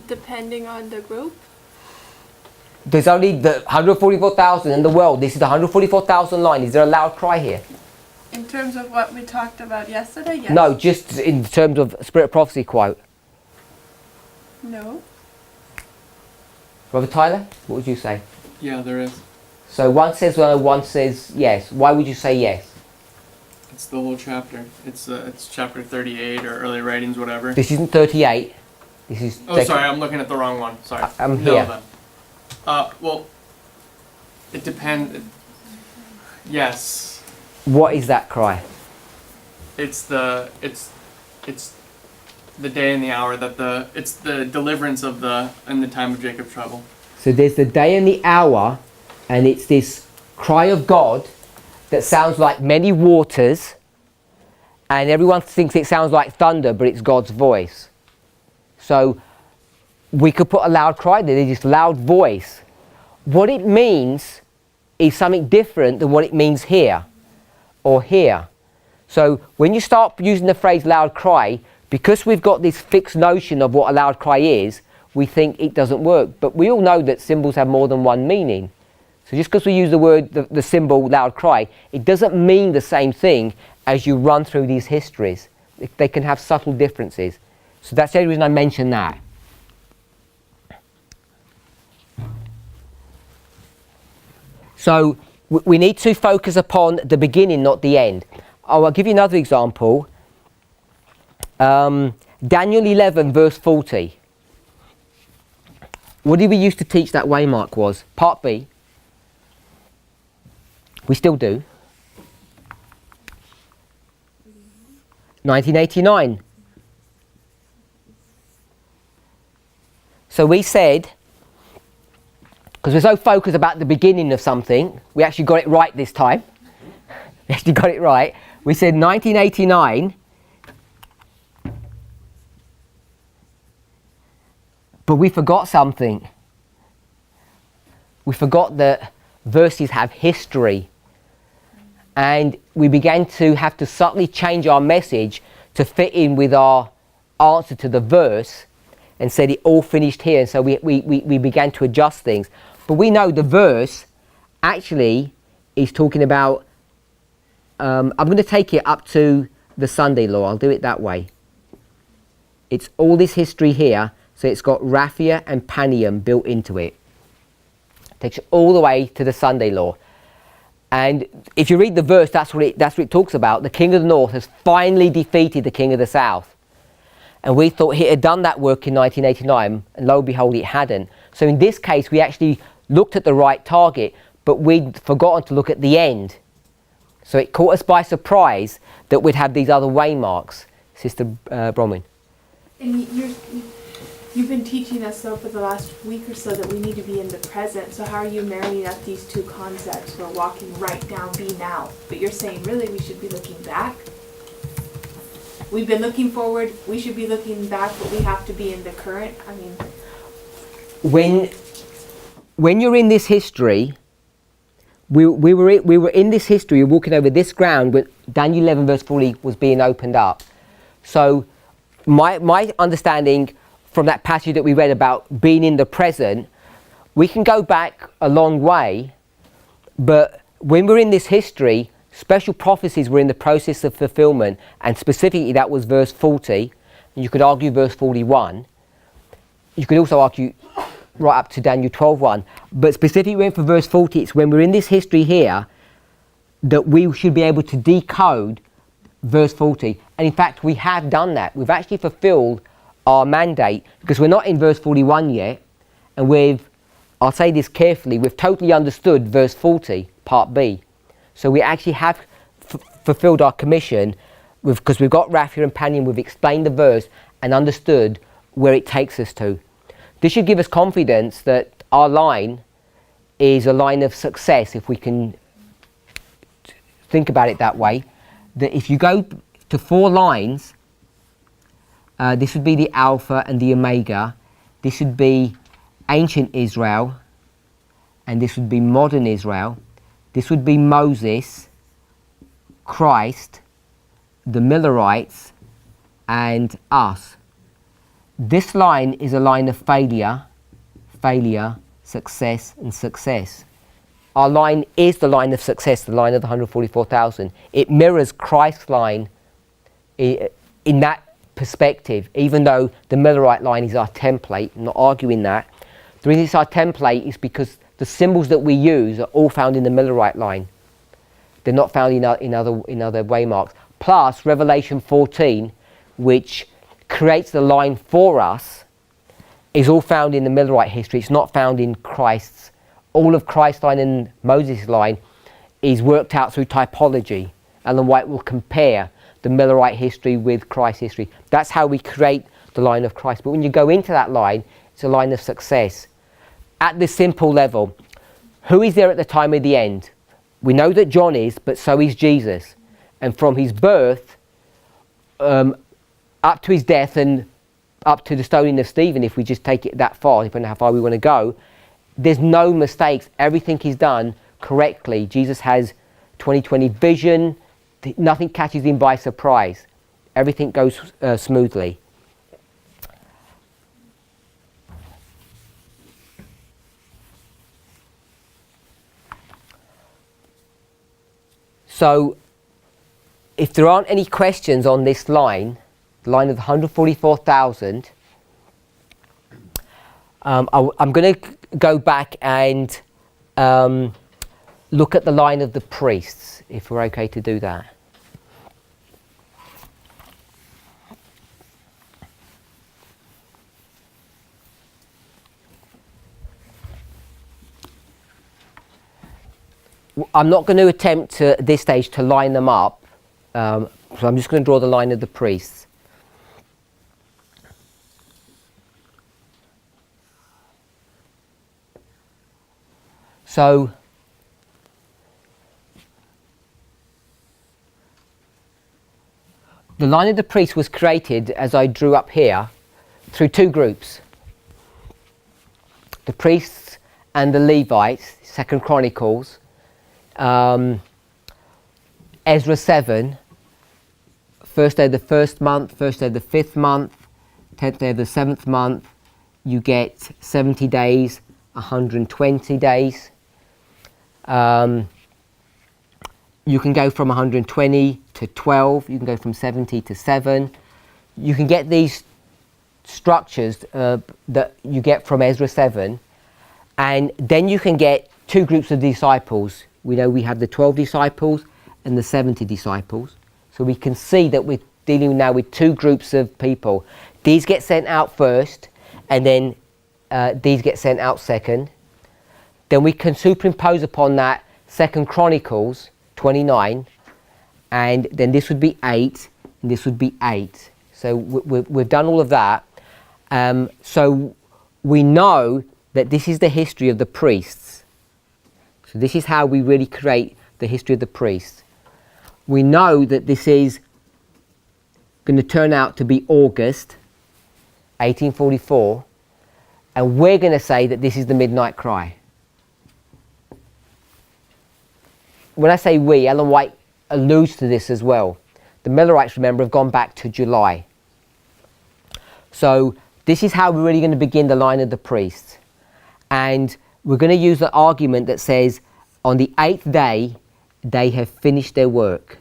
Depending on the group. There's only the 144,000 in the world. This is the 144,000 line. Is there a loud cry here? In terms of what we talked about yesterday, yes. No, just in terms of Spirit of Prophecy quote. No. Brother Tyler, what would you say? Yeah, there is. So one says no, one says yes. Why would you say yes? It's the whole chapter. It's chapter 38 or early writings, whatever. This isn't 38. This is... Oh, sorry, I'm looking at the wrong one. Sorry. I'm No, here. then. Well, it depends. Yes. What is that cry? It's the day and the hour that it's the deliverance of in the time of Jacob's trouble. So there's the day and the hour, and it's this cry of God that sounds like many waters, and everyone thinks it sounds like thunder, but it's God's voice. So we could put a loud cry there, this loud voice. What it means is something different than what it means here or here. So when you start using the phrase loud cry, because we've got this fixed notion of what a loud cry is, we think it doesn't work. But we all know that symbols have more than one meaning. So just because we use the word, the symbol loud cry, it doesn't mean the same thing as you run through these histories. They can have subtle differences. So that's the only reason I mention that. So we need to focus upon the beginning, not the end. I'll give you another example. Daniel 11 verse 40. What did we used to teach that waymark was? Part B. We still do. 1989. So we said, because we're so focused about the beginning of something, we actually got it right this time. We actually got it right. We said 1989, but we forgot something. We forgot that verses have history. And we began to have to subtly change our message to fit in with our answer to the verse, and said it all finished here. And so we began to adjust things. But we know the verse actually is talking about, I'm going to take it up to the Sunday law. I'll do it that way. It's all this history here. So it's got Raphia and Panium built into it. Takes you all the way to the Sunday law. And if you read the verse, that's what it talks about. The king of the north has finally defeated the king of the south. And we thought he had done that work in 1989, and lo and behold, it hadn't. So in this case, we actually looked at the right target, but we'd forgotten to look at the end. So it caught us by surprise that we'd have these other waymarks, Sister Bronwyn. And you've been teaching us, though, for the last week or so that we need to be in the present. So how are you marrying up these two concepts? We're walking right now, be now. But you're saying, really, we should be looking back? We've been looking forward, we should be looking back, but we have to be in the current? I mean... When you're in this history, we were in this history, walking over this ground when Daniel 11 verse 40 was being opened up. So my understanding from that passage that we read about being in the present, we can go back a long way, but when we're in this history, special prophecies were in the process of fulfillment, and specifically that was verse 40, and you could argue verse 41. You could also argue right up to Daniel 12:1, but specifically when for verse 40, it's when we're in this history here that we should be able to decode verse 40. And in fact, we have done that. We've actually fulfilled our mandate, because we're not in verse 41 yet, and I'll say this carefully, we've totally understood verse 40, part B. So we actually have fulfilled our commission, because we've got Raphia and Panium, we've explained the verse and understood where it takes us to. This should give us confidence that our line is a line of success, if we can think about it that way. That if you go to 4 lines, this would be the Alpha and the Omega. This would be ancient Israel, and this would be modern Israel. This would be Moses, Christ, the Millerites, and us. This line is a line of failure, success, and success. Our line is the line of success, the line of the 144,000. It mirrors Christ's line in that perspective, even though the Millerite line is our template. I'm not arguing that. The reason it's our template is because the symbols that we use are all found in the Millerite line. They're not found in other waymarks. Plus, Revelation 14, which creates the line for us, is all found in the Millerite history. It's not found in Christ's. All of Christ's line and Moses' line is worked out through typology. Ellen White will compare the Millerite history with Christ's history. That's how we create the line of Christ. But when you go into that line, it's a line of success. At this simple level, who is there at the time of the end? we know that John is, but so is Jesus. And from his birth up to his death and up to the stoning of Stephen, if we just take it that far, depending on how far we want to go, there's no mistakes. Everything is done correctly. Jesus has 20/20 vision. Nothing catches him by surprise. Everything goes smoothly. So, if there aren't any questions on this line, the line of 144,000, I'm going to go back and look at the line of the priests, if we're okay to do that. I'm not going to attempt to, at this stage to line them up, so I'm just going to draw the line of the priests. So, the line of the priests was created, as I drew up here, through two groups. The priests and the Levites, 2 Chronicles, Ezra 7, first day of the first month, first day of the fifth month, 10th day of the seventh month, you get 70 days, 120 days. You can go from 120 to 12, you can go from 70 to 7. You can get these structures that you get from Ezra 7, and then you can get two groups of disciples. We know we have the 12 disciples and the 70 disciples. So we can see that we're dealing now with two groups of people. These get sent out first, and then these get sent out second. Then we can superimpose upon that 2 Chronicles 29, and then this would be 8, and this would be 8. So we've done all of that. So we know that this is the history of the priests. So this is how we really create the history of the priests. We know that this is going to turn out to be August 1844, and we're going to say that this is the midnight cry. When I say we, Ellen White alludes to this as well. The Millerites, remember, have gone back to July. So this is how we're really going to begin the line of the priests. And we're going to use the argument that says on the 8th day they have finished their work.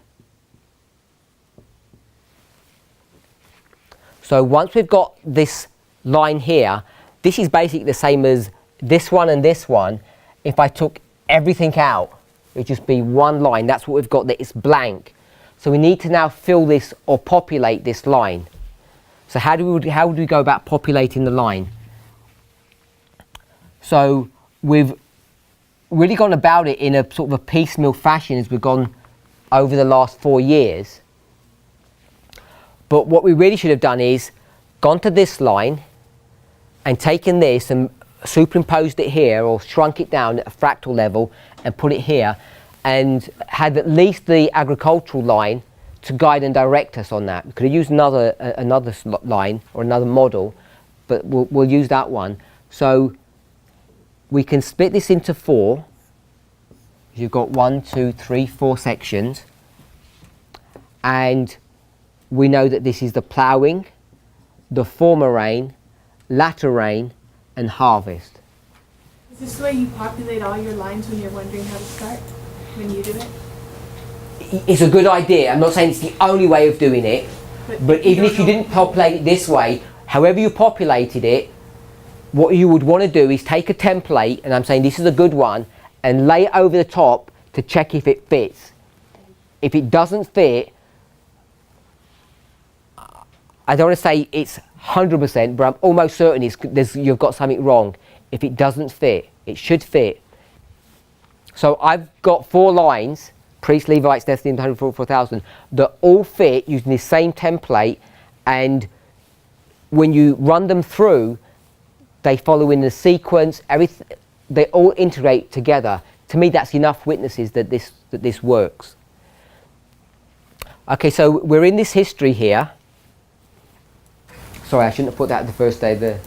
So once we've got this line here, this is basically the same as this one and this one. If I took everything out, it would just be one line. That's what we've got, that it's blank. So we need to now fill this or populate this line. So how do we go about populating the line? So we've really gone about it in a sort of a piecemeal fashion as we've gone over the last 4 years. But what we really should have done is gone to this line and taken this and superimposed it here, or shrunk it down at a fractal level and put it here, and had at least the agricultural line to guide and direct us on that. We could have used another line or another model, but we'll use that one. So we can split this into 4. You've got 1, 2, 3, 4 sections, and we know that this is the ploughing, the former rain, latter rain, and harvest. Is this the way you populate all your lines when you're wondering how to start? When you do it? It's a good idea. I'm not saying it's the only way of doing it, but even if you didn't populate it this way, however you populated it, what you would want to do is take a template, and I'm saying this is a good one, and lay it over the top to check if it fits. If it doesn't fit, I don't want to say it's 100%, but I'm almost certain you've got something wrong. If it doesn't fit, it should fit. So I've got 4 lines, priests, Levites, destiny, 144,000, that all fit using this same template, and when you run them through, they follow in the sequence. They all integrate together. to me, that's enough witnesses that this works. Okay, so we're in this history here. Sorry, I shouldn't have put that the first day there.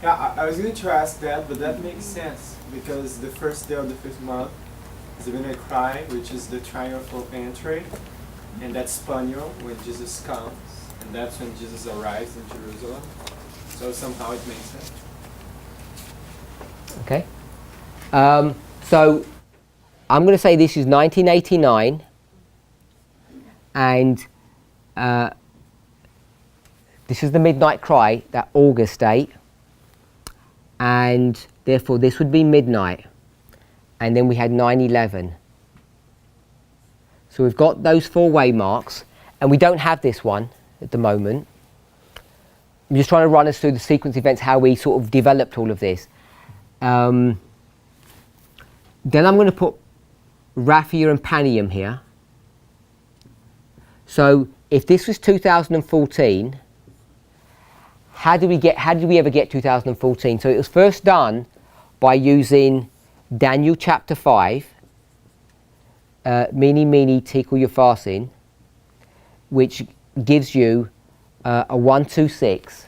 Yeah, I was going to ask that, but that makes sense because the first day of the 5th month is the Midnight Cry, which is the triumphal entry, and that's Spaniel when Jesus comes, and that's when Jesus arrives in Jerusalem. So somehow it makes sense. Okay. So I'm going to say this is 1989, and this is the Midnight Cry, that August date, and therefore this would be midnight, and then we had 9/11. So we've got those 4 waymarks, and we don't have this one at the moment. I'm just trying to run us through the sequence of events, how we sort of developed all of this. Then I'm going to put Raphia and Panium here. So if this was 2014, how did we ever get 2014? So it was first done by using Daniel chapter 5, Mene Mene Tekel Upharsin, which gives you a 126.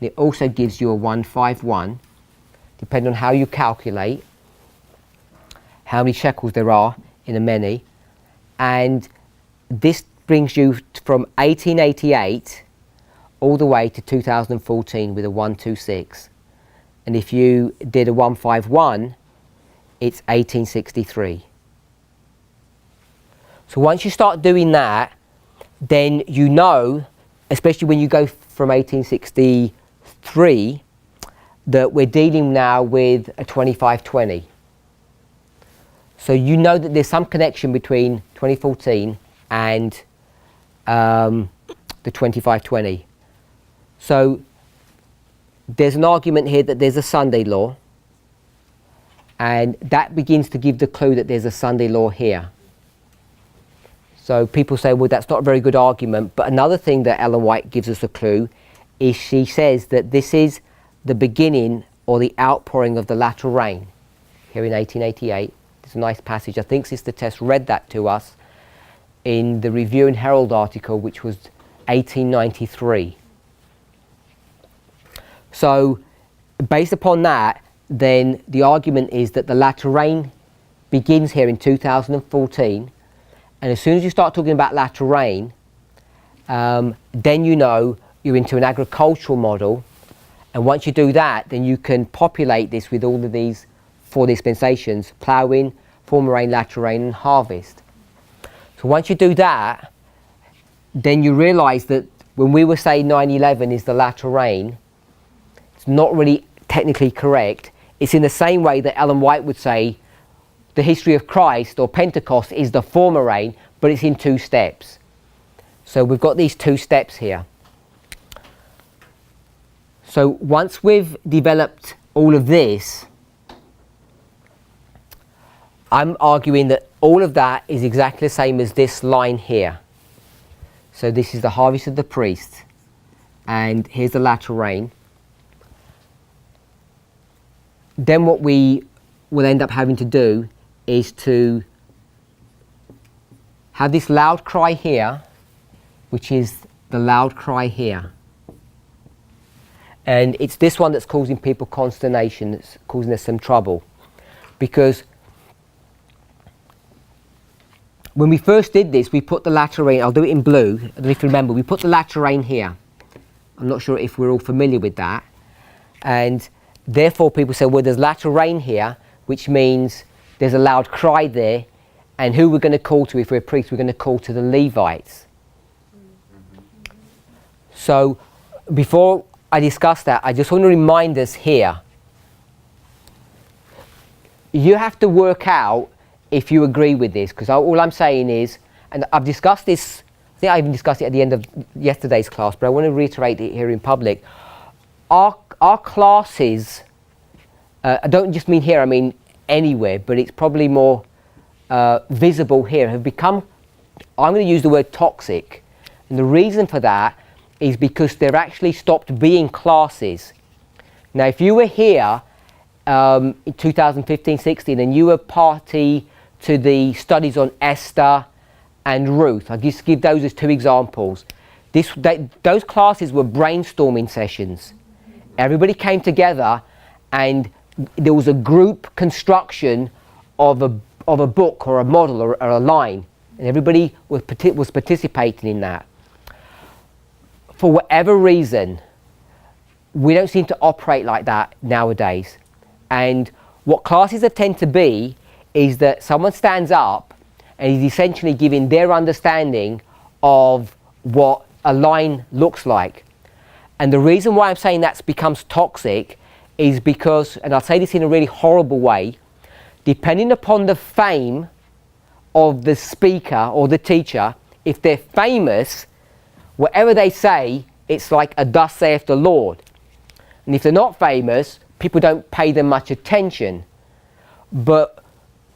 It also gives you a 151, depending on how you calculate how many shekels there are in a mene. And this brings you from 1888 all the way to 2014 with a 126. And if you did a 151, it's 1863. So once you start doing that, then you know, especially when you go from 1863, that we're dealing now with a 2520. So you know that there's some connection between 2014 and the 2520. So there's an argument here that there's a Sunday law, and that begins to give the clue that there's a Sunday law here. So people say, well, that's not a very good argument. But another thing that Ellen White gives us a clue is she says that this is the beginning or the outpouring of the latter rain here in 1888. It's a nice passage. I think Sister Tess read that to us in the Review and Herald article, which was 1893. So based upon that, then the argument is that the latter rain begins here in 2014. And as soon as you start talking about latter rain, then you know you're into an agricultural model. And once you do that, then you can populate this with all of these 4 dispensations: ploughing, former rain, latter rain, and harvest. So once you do that, then you realise that when we were saying 9/11 is the latter rain, it's not really technically correct. It's in the same way that Ellen White would say the history of Christ or Pentecost is the former rain, but it's in 2 steps. So we've got these 2 steps here. So once we've developed all of this, I'm arguing that all of that is exactly the same as this line here. So this is the harvest of the priest, and here's the latter rain. Then what we will end up having to do is to have this loud cry here, which is the loud cry here. And it's this one that's causing people consternation, that's causing us some trouble. Because when we first did this, we put the latter rain, I'll do it in blue, I don't know if you remember, we put the latter rain here. I'm not sure if we're all familiar with that. And therefore people say, well, there's latter rain here, which means there's a loud cry there, and who we're going to call to if we're priests, we're going to call to the Levites. So before I discuss that, I just want to remind us here, you have to work out if you agree with this, because all I'm saying is, and I've discussed this, I think I even discussed it at the end of yesterday's class, but I want to reiterate it here in public. Our classes, I don't just mean here, I mean anywhere, but it's probably more visible here, have become, I'm going to use the word toxic. And the reason for that is because they've actually stopped being classes. Now if you were here in 2015-16, and you were party to the studies on Esther and Ruth. I'll just give those as two examples. Those classes were brainstorming sessions. Everybody came together and there was a group construction of a book or a model or a line, and everybody was participating in that. For whatever reason, we don't seem to operate like that nowadays. And what classes tend to be is that someone stands up and is essentially giving their understanding of what a line looks like. And the reason why I'm saying that becomes toxic is because, and I'll say this in a really horrible way, depending upon the fame of the speaker or the teacher, if they're famous, whatever they say, it's like a thus saith the Lord. And if they're not famous, people don't pay them much attention. But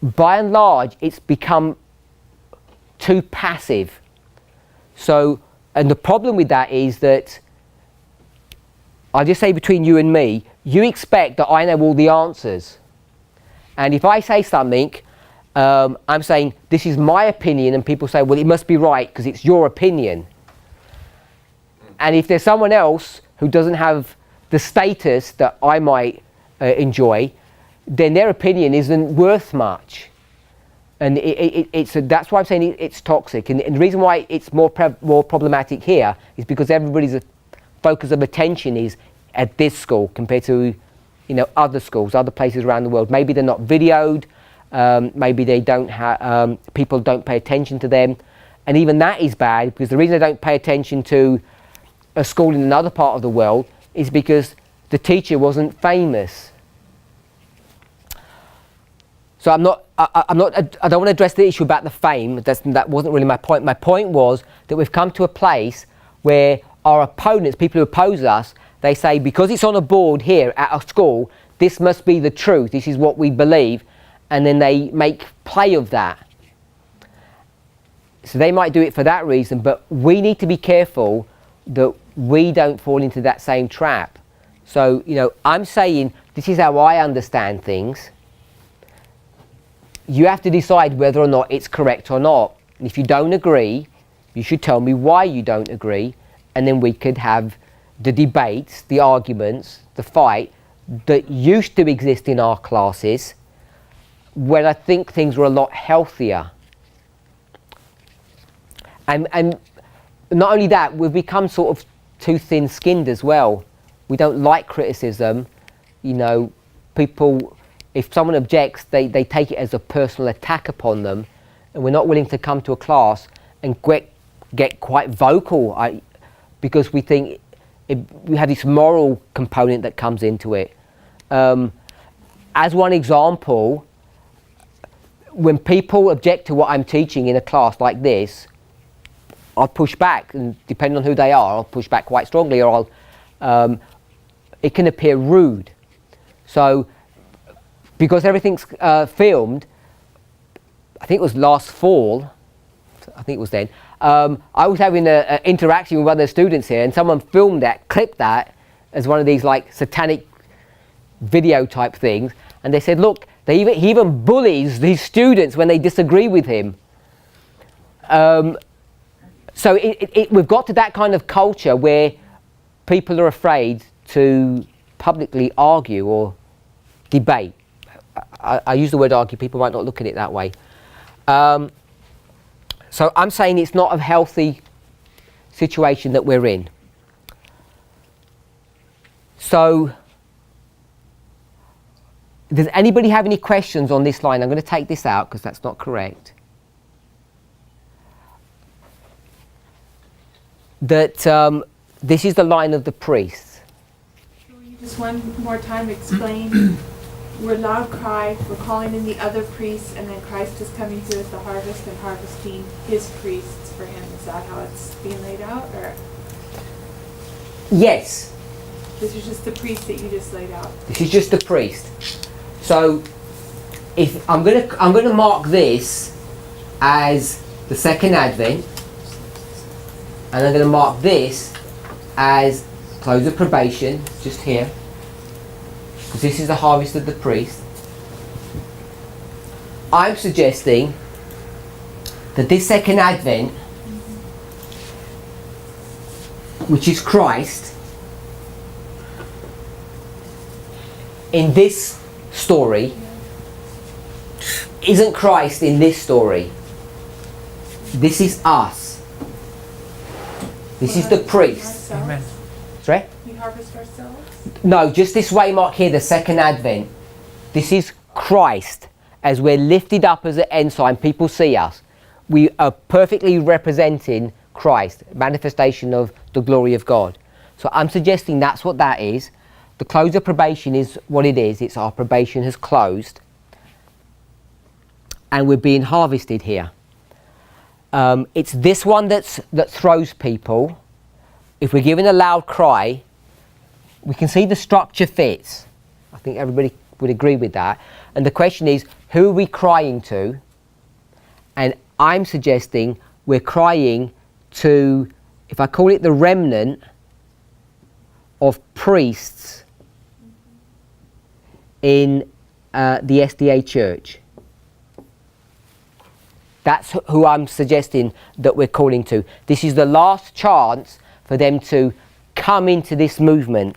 by and large, it's become too passive. So, and the problem with that is that, I'll just say between you and me, you expect that I know all the answers. And if I say something, I'm saying, this is my opinion, and people say, well, it must be right because it's your opinion. And if there's someone else who doesn't have the status that I might enjoy, then their opinion isn't worth much. And that's why I'm saying it's toxic. And the reason why it's more problematic here is because everybody's focus of attention is at this school compared to, other schools, other places around the world. Maybe they're not videoed. Maybe they don't have, people don't pay attention to them. And even that is bad, because the reason they don't pay attention to a school in another part of the world is because the teacher wasn't famous. So I don't want to address the issue about the fame. That wasn't really my point. My point was that we've come to a place where our opponents, people who oppose us, they say, because it's on a board here at our school, this must be the truth, this is what we believe, and then they make play of that. So they might do it for that reason, but we need to be careful that we don't fall into that same trap. So, I'm saying this is how I understand things. You have to decide whether or not it's correct or not. And if you don't agree, you should tell me why you don't agree, and then we could have the debates, the arguments, the fight that used to exist in our classes, when I think things were a lot healthier. And not only that, we've become sort of too thin-skinned as well. We don't like criticism. People, if someone objects, they take it as a personal attack upon them, and we're not willing to come to a class and get quite vocal because we think we have this moral component that comes into it. As one example, when people object to what I'm teaching in a class like this, I'll push back, and depending on who they are, I'll push back quite strongly, or it can appear rude. So, because everything's filmed, I think it was last fall, I think it was then, I was having an interaction with one of the students here, and someone filmed that, clipped that as one of these like satanic video type things, and they said, look, he even bullies these students when they disagree with him. So we've got to that kind of culture where people are afraid to publicly argue or debate. I use the word argue, people might not look at it that way. So I'm saying it's not a healthy situation that we're in. So, does anybody have any questions on this line? I'm going to take this out because that's not correct. That this is the line of the priests. Will you just one more time explain? We're loud cry, we're calling in the other priests, and then Christ is coming through at the harvest and harvesting his priests for him. Is that how it's being laid out, or? Yes. This is just the priest that you just laid out. This is just the priest. So, if I'm gonna mark this as the second Advent, and I'm gonna mark this as close of probation, just here. because this is the harvest of the priest. I'm suggesting that this second advent, which is Christ, in this story, isn't Christ in this story. This is us. This is the priest. Amen. Sorry? We harvest ourselves. No, just this waymark here, the second advent. This is Christ. As we're lifted up as an ensign, people see us. We are perfectly representing Christ, manifestation of the glory of God. So I'm suggesting that's what that is. The close of probation is what it is. It's our probation has closed. And we're being harvested here. It's this one that throws people. If we're giving a loud cry, we can see the structure fits. I think everybody would agree with that. And the question is, who are we crying to? And I'm suggesting we're crying to, if I call it the remnant of priests in the SDA church. That's who I'm suggesting that we're calling to. This is the last chance for them to come into this movement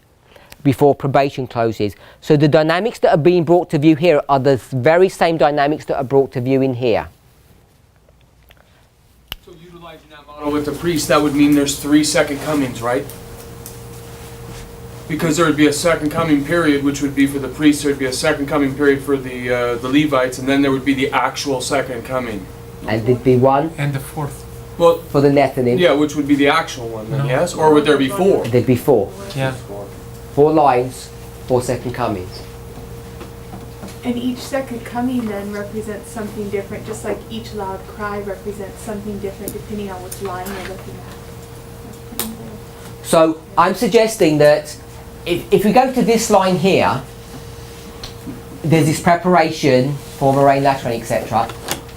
before probation closes. So the dynamics that are being brought to view here are the very same dynamics that are brought to view in here. So utilizing that model with the priest, that would mean there's 3 second comings, right? Because there would be a second coming period, which would be for the priests, there would be a second coming period for the Levites, and then there would be the actual second coming. And there'd be one And the fourth. Well, for the Nethinim. yeah, which would be the actual one then, No. yes? Or would there be 4? There'd be 4. Yeah. 4 lines, 4 second comings. And each second coming then represents something different, just like each loud cry represents something different depending on which line you're looking at. That's pretty cool. So I'm suggesting that if we go to this line here, there's this preparation, former rain, latter rain, etc.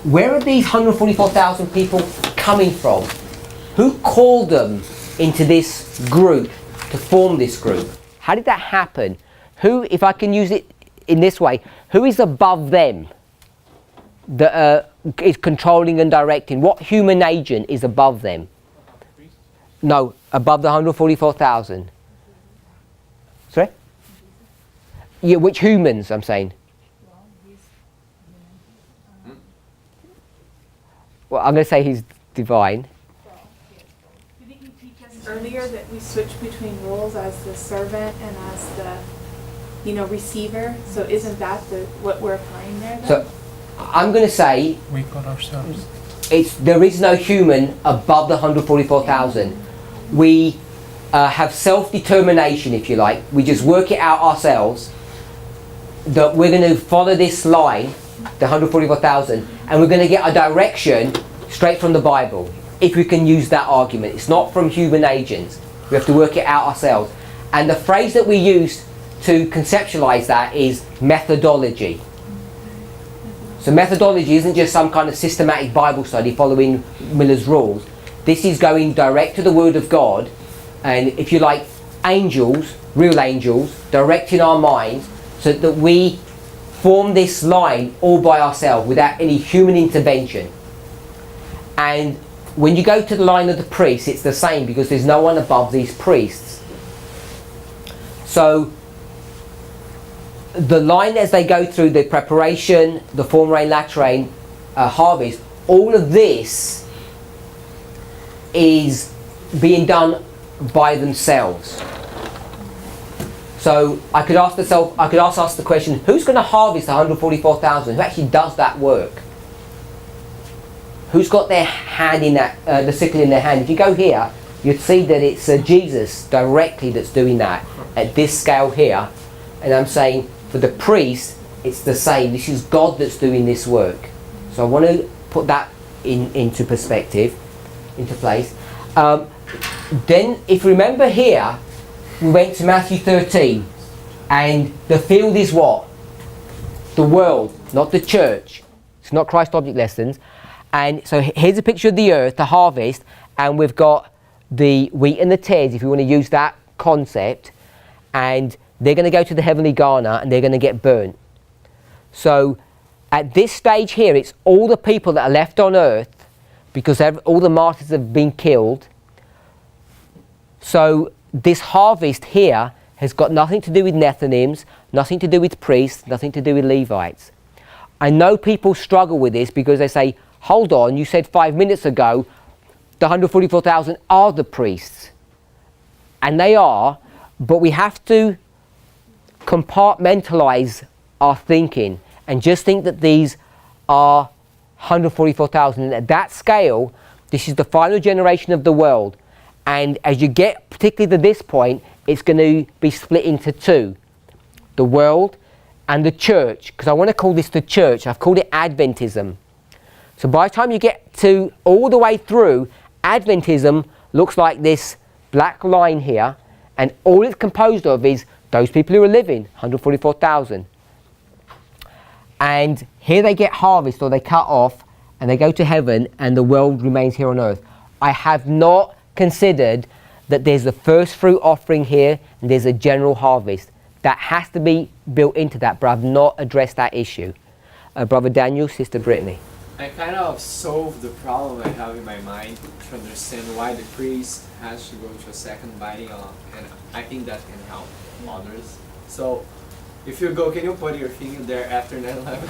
Where are these 144,000 people coming from? Who called them into this group, to form this group? How did that happen? Who, if I can use it in this way, who is above them that is controlling and directing? What human agent is above them? No, above the 144,000. Sorry? Yeah, which humans, I'm saying? Well, I'm going to say he's divine. Didn't you teach us earlier that we switch between roles as the servant and as the, receiver? So isn't that what we're applying there then? So I'm going to say We got ourselves. there is no human above the 144,000. We have self-determination, if you like. We just work it out ourselves that we're going to follow this line, the 144,000, and we're going to get a direction straight from the Bible, if we can use that argument. It's not from human agents. We have to work it out ourselves. And the phrase that we use to conceptualize that is methodology. So methodology isn't just some kind of systematic Bible study following Miller's rules. This is going direct to the Word of God, and if you like, angels, real angels, directing our minds so that we form this line all by ourselves without any human intervention. And when you go to the line of the priests, it's the same, because there's no one above these priests. So the line as they go through the preparation, the former rain, latter rain, harvest, all of this is being done by themselves. So I could ask us the question, who's going to harvest 144,000? Who actually does that work? Who's got their hand in that, the sickle in their hand? If you go here, you'd see that it's Jesus directly that's doing that at this scale here. And I'm saying for the priest, it's the same. This is God that's doing this work. So I want to put that into perspective, into place. Then, if you remember here, we went to Matthew 13, and the field is what? The world, not the church. It's not Christ object lessons. And so here's a picture of the earth, the harvest, and we've got the wheat and the tares, if you want to use that concept. And they're going to go to the heavenly Ghana and they're going to get burnt. So at this stage here, it's all the people that are left on earth because all the martyrs have been killed. So this harvest here has got nothing to do with Nethinims, nothing to do with priests, nothing to do with Levites. I know people struggle with this because they say, hold on, you said 5 minutes ago the 144,000 are the priests. And they are, but we have to compartmentalize our thinking and just think that these are 144,000. And at that scale, this is the final generation of the world. And as you get particularly to this point, it's going to be split into two. The world and the church. Because I want to call this the church. I've called it Adventism. So by the time you get to all the way through, Adventism looks like this black line here. And all it's composed of is those people who are living, 144,000. And here they get harvest or they cut off and they go to heaven and the world remains here on earth. I have not considered that there's a first fruit offering here and there's a general harvest. That has to be built into that, but I've not addressed that issue. Brother Daniel, Sister Brittany. I kind of solved the problem I have in my mind to understand why the priest has to go to a second binding on, and I think that can help others. So, if you go, can you put your finger there after 9/11?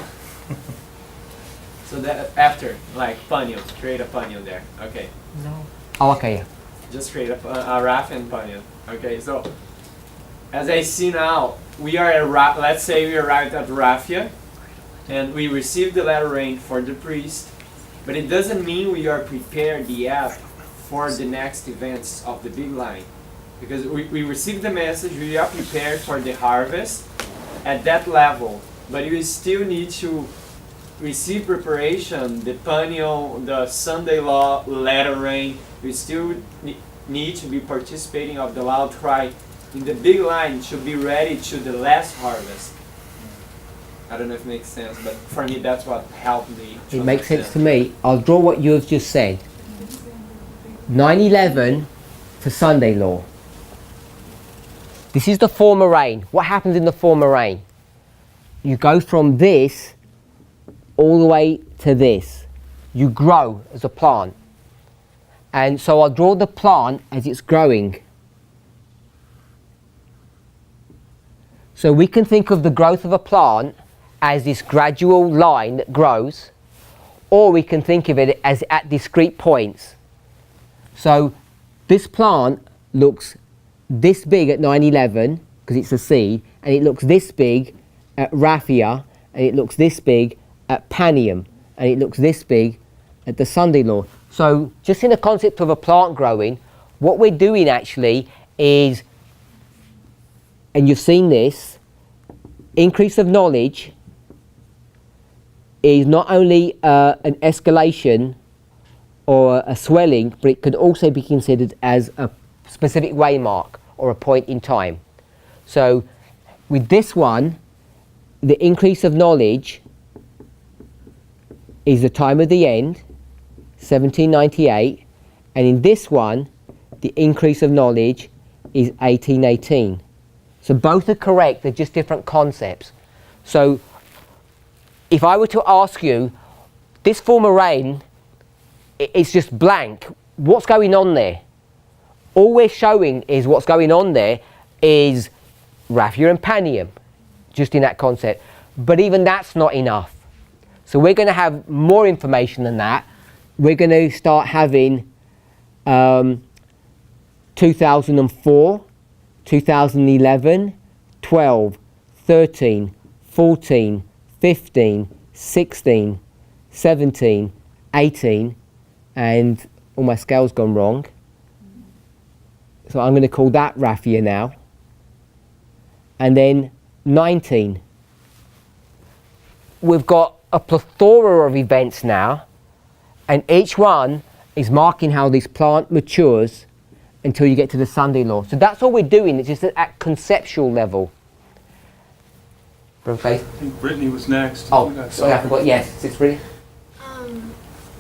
So that after, like panion, create a panion there. Okay. No. Oh, okay. Just create a raf and panion. Okay. So, as I see now, we are at let's say we arrived at Raphia. And we received the letter rain for the priest, but it doesn't mean we are prepared yet for the next events of the big line. Because we received the message, we are prepared for the harvest at that level, but we still need to receive preparation, the panion, the Sunday law, letter rain. We still need to be participating of the loud cry in the big line to be ready to the last harvest. I don't know if it makes sense, but for me that's what helped me. It makes sense to me. I'll draw what you have just said. 9/11 to Sunday law. This is the former rain. What happens in the former rain? You go from this all the way to this. You grow as a plant. And so I'll draw the plant as it's growing. So we can think of the growth of a plant as this gradual line that grows, or we can think of it as at discrete points. So this plant looks this big at 9/11 because it's a seed, and it looks this big at Raphia, and it looks this big at Panium, and it looks this big at the Sunday law. So just in the concept of a plant growing, what we're doing actually is, and you've seen this, increase of knowledge is not only an escalation or a swelling, but it could also be considered as a specific waymark or a point in time. So with this one, the increase of knowledge is the time of the end, 1798, and in this one, the increase of knowledge is 1818. So both are correct, they're just different concepts. So if I were to ask you, this former rain, it's just blank. What's going on there? All we're showing is what's going on there is Raphia and Panium, just in that concept. But even that's not enough. So we're going to have more information than that. We're going to start having 2004, 2011, 12, 13, 14, 15, 16, 17, 18, and all my scale's gone wrong. So I'm going to call that Raphia now. And then 19. We've got a plethora of events now, and each one is marking how this plant matures until you get to the Sunday law. So that's all we're doing, it's just at conceptual level. Brother Faith? I think Brittany was next. Oh, sorry, I forgot. Yes, it's Brittany.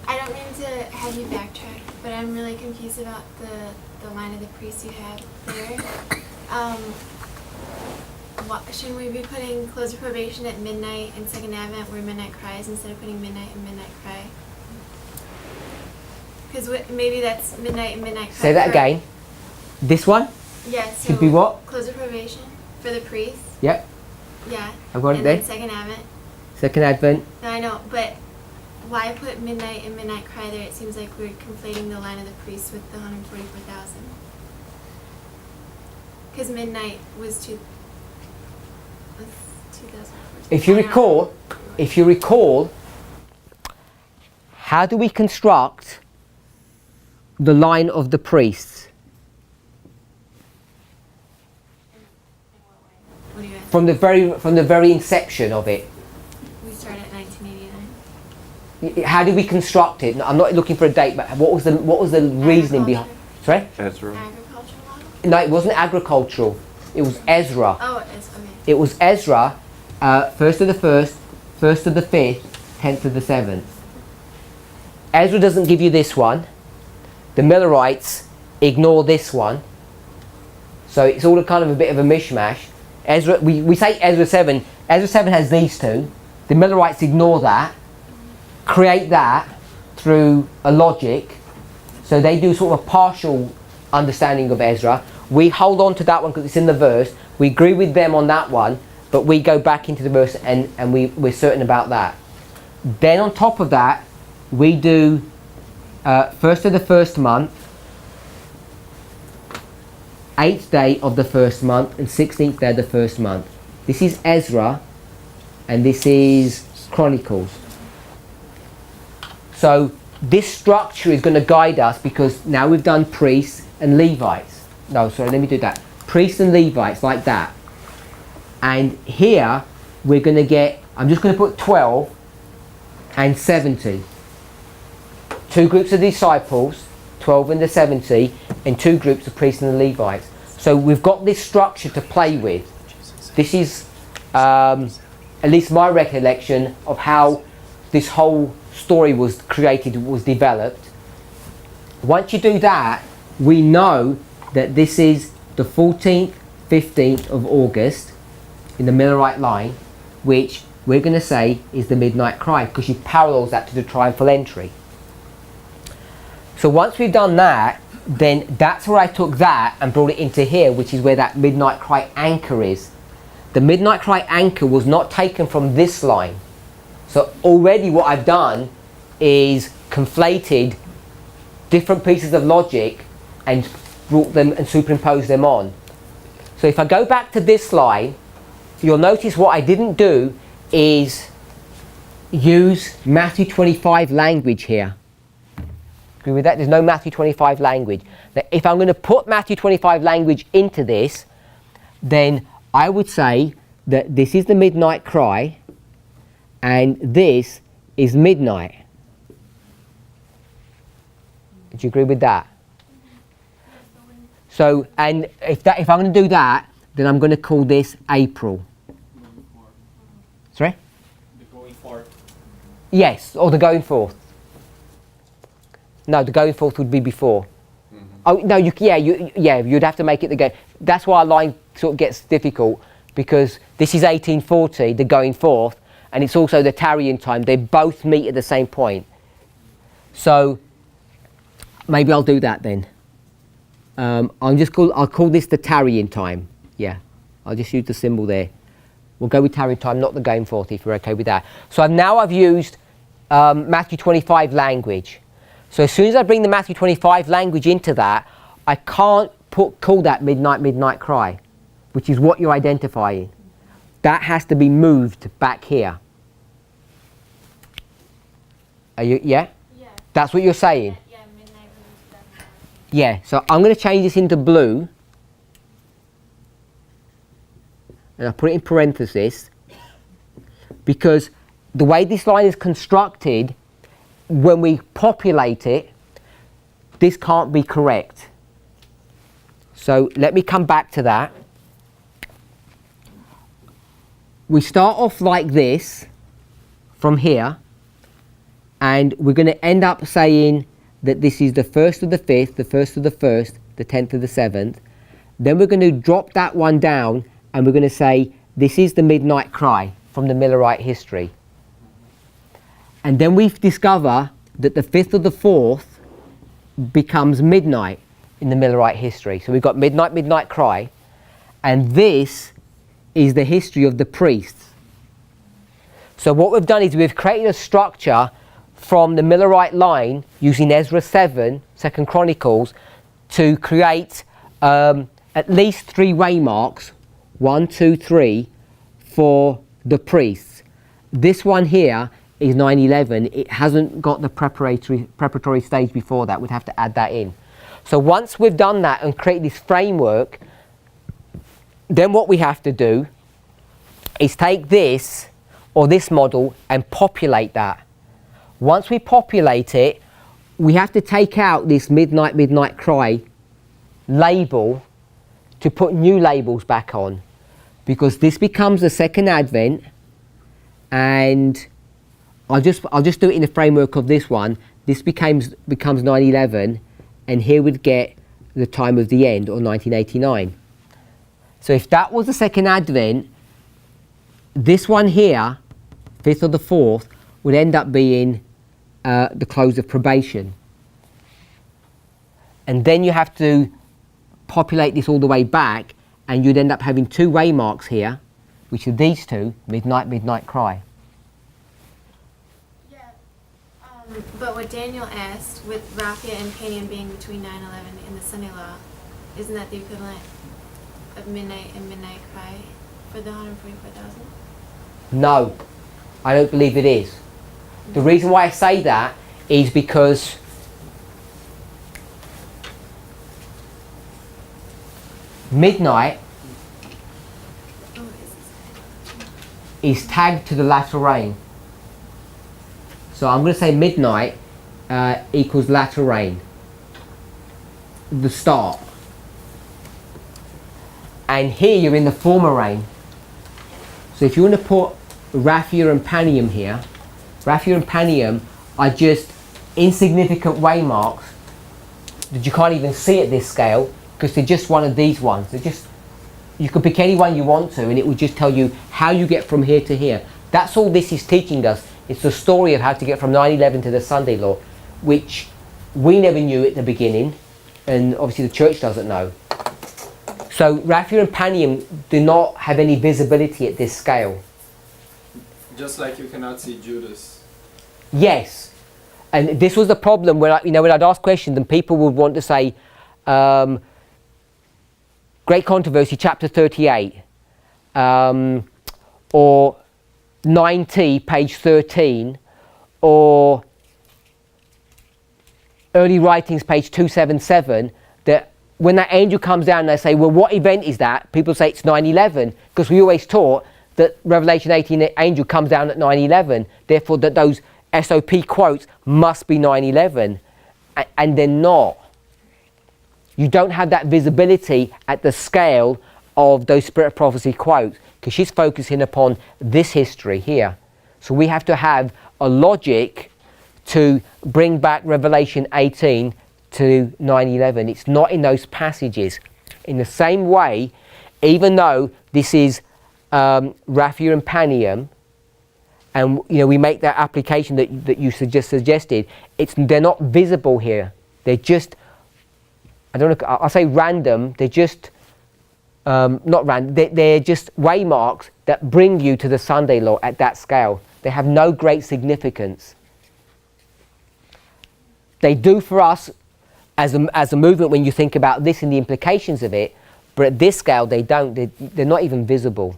I don't mean to have you backtrack, but I'm really confused about the line of the priest you have there. shouldn't we be putting close of probation at midnight and second advent where midnight cries instead of putting midnight and midnight cry? Because maybe that's midnight and midnight cry. Say that for- again. This one? Yeah, so Should be what? close of probation for the priest. Yep. Yeah. I've got it And there. then second advent. Second Advent. No, I know, but why put midnight and midnight cry there? It seems like we're conflating the line of the priest with the 144,000. Because midnight was 2014. If you recall, how do we construct the line of the priests? What do you ask? From the very inception of it. We started at 1989. How did we construct it? I'm not looking for a date, but what was the reasoning behind? Sorry? Agricultural model? No, it wasn't agricultural. It was Ezra. Oh, it is, okay. It was Ezra, 1st of the 1st, 1st of the 5th, 10th of the 7th. Ezra doesn't give you this one. The Millerites ignore this one. So it's all a kind of a bit of a mishmash. Ezra, we say Ezra 7. Ezra 7 has these two. The Millerites ignore that, create that through a logic. So they do sort of a partial understanding of Ezra. We hold on to that one because it's in the verse. We agree with them on that one, but we go back into the verse and we're certain about that. Then on top of that, we do 1st of the 1st month, 8th day of the 1st month, and 16th day of the 1st month. This is Ezra, and this is Chronicles. So this structure is going to guide us because now we've done priests and Levites. No, sorry, let me do that. Priests and Levites, like that. And here, we're going to get, I'm just going to put 12 and 70. Two groups of disciples, 12 and the 70, and two groups of priests and the Levites. So we've got this structure to play with. This is at least my recollection of how this whole story was created, was developed. Once you do that, we know that this is the 14th, 15th of August in the Millerite line, which we're going to say is the midnight cry because you parallels that to the triumphal entry. So once we've done that, then that's where I took that and brought it into here, which is where that midnight cry anchor is. The midnight cry anchor was not taken from this line. So already what I've done is conflated different pieces of logic and brought them and superimposed them on. So if I go back to this line, you'll notice what I didn't do is use Matthew 25 language here. Agree with that? There's no Matthew 25 language. Now, if I'm going to put Matthew 25 language into this, then I would say that this is the midnight cry and this is midnight. Do you agree with that? So, and if I'm going to do that, then I'm going to call this April. Sorry? The going forth. Yes, or the going forth. No, the going forth would be before. Oh no, you'd have to make it the going. That's why our line sort of gets difficult because this is 1840, the going forth, and it's also the tarrying time. They both meet at the same point. So maybe I'll do that then. I'll call this the tarrying time. Yeah, I'll just use the symbol there. We'll go with tarrying time, not the going forth, if you're okay with that. So I've used Matthew 25 language. So as soon as I bring the Matthew 25 language into that, I can't call that midnight cry, which is what you're identifying. That has to be moved back here. Are you? Yeah. Yeah. That's what you're saying. Yeah, midnight was done. Yeah, so I'm going to change this into blue. And I'll put it in parentheses. Because the way this line is constructed, when we populate it, this can't be correct. So let me come back to that. We start off like this, from here. And we're going to end up saying that this is the 1st of the 5th, the 1st of the 1st, the 10th of the 7th. Then we're going to drop that one down and we're going to say this is the midnight cry from the Millerite history. And then we discover that the 5th of the 4th becomes midnight in the Millerite history. So we've got midnight, midnight cry, and this is the history of the priests. So what we've done is we've created a structure from the Millerite line using Ezra 7, 2 Chronicles, to create at least 3 waymarks, 1, 2, 3, for the priests. This one here is 9/11. It hasn't got the preparatory stage before that. We'd have to add that in. So once we've done that and created this framework, then what we have to do is take this or this model and populate that. Once we populate it, we have to take out this midnight, midnight cry label to put new labels back on, because this becomes the second Advent, and I'll just do it in the framework of this one. This becomes 9/11, and here we'd get the time of the end, or 1989. So if that was the second Advent, this one here, 5th of the 4th, would end up being the close of probation. And then you have to populate this all the way back, and you'd end up having 2 waymarks here, which are these two, midnight, midnight cry. Yeah. But what Daniel asked, with Raphia and Panium being between 9/11 and the Sunday Law, isn't that the equivalent of midnight and midnight cry for the 144,000? No, I don't believe it is. The reason why I say that is because midnight is tagged to the latter rain. So I'm going to say midnight equals latter rain, the start. And here you're in the former rain. So if you want to put Raphia and Panium here, Raphia and Panium are just insignificant waymarks that you can't even see at this scale, because they're just one of these ones. They're just, you can pick any one you want to, and it will just tell you how you get from here to here. That's all this is teaching us. It's the story of how to get from 9/11 to the Sunday Law, which we never knew at the beginning, and obviously the church doesn't know. So Raphia and Panium do not have any visibility at this scale. Just like you cannot see Judas. Yes, and this was the problem when when I'd ask questions and people would want to say, Great Controversy, chapter 38, or 90, page 13, or Early Writings, page 277, that when that angel comes down and they say, well, what event is that? People say it's 9/11, because we always taught that Revelation 18, the angel comes down at 9/11, therefore that those SOP quotes must be 9/11, and they're not. You don't have that visibility at the scale of those Spirit of Prophecy quotes, because she's focusing upon this history here. So we have to have a logic to bring back Revelation 18 to 9/11. It's not in those passages. In the same way, even though this is Raphia and Panium, and we make that application that you suggested, they're not visible here. They're just, I'll say random. They're just not random. They're just waymarks that bring you to the Sunday Law at that scale. They have no great significance. They do for us as a movement when you think about this and the implications of it, but at this scale they don't. They're not even visible.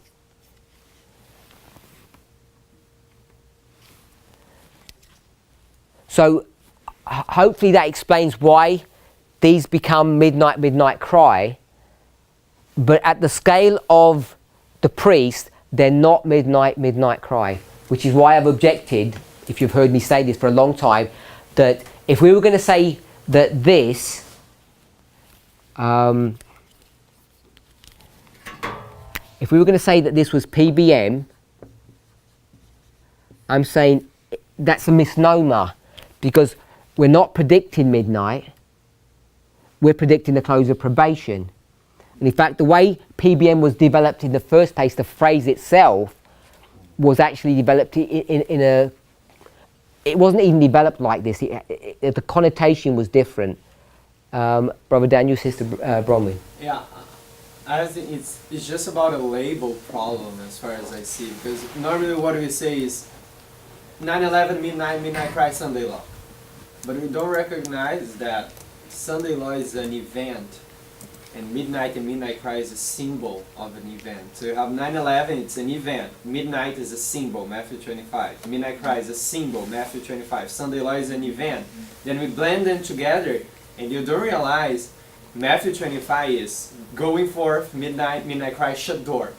So hopefully that explains why these become midnight, midnight cry, but at the scale of the priest, they're not midnight, midnight cry, which is why I've objected, if you've heard me say this for a long time, that if we were going to say that this, if we were going to say that this was PBM, I'm saying that's a misnomer, because we're not predicting midnight, we're predicting the close of probation. And in fact, the way PBM was developed in the first place, the phrase itself was actually developed in a, it wasn't even developed like this. The connotation was different. Brother Daniel, Sister Bromley. Yeah, I think it's just about a label problem as far as I see, because normally what we say is 9/11, midnight cry, Sunday law. But we don't recognize that Sunday law is an event, and midnight cry is a symbol of an event. So you have 9/11, it's an event. Midnight is a symbol, Matthew 25. Midnight cry is a symbol, Matthew 25. Sunday law is an event. Then we blend them together, and you don't realize Matthew 25 is going forth, midnight cry, shut door.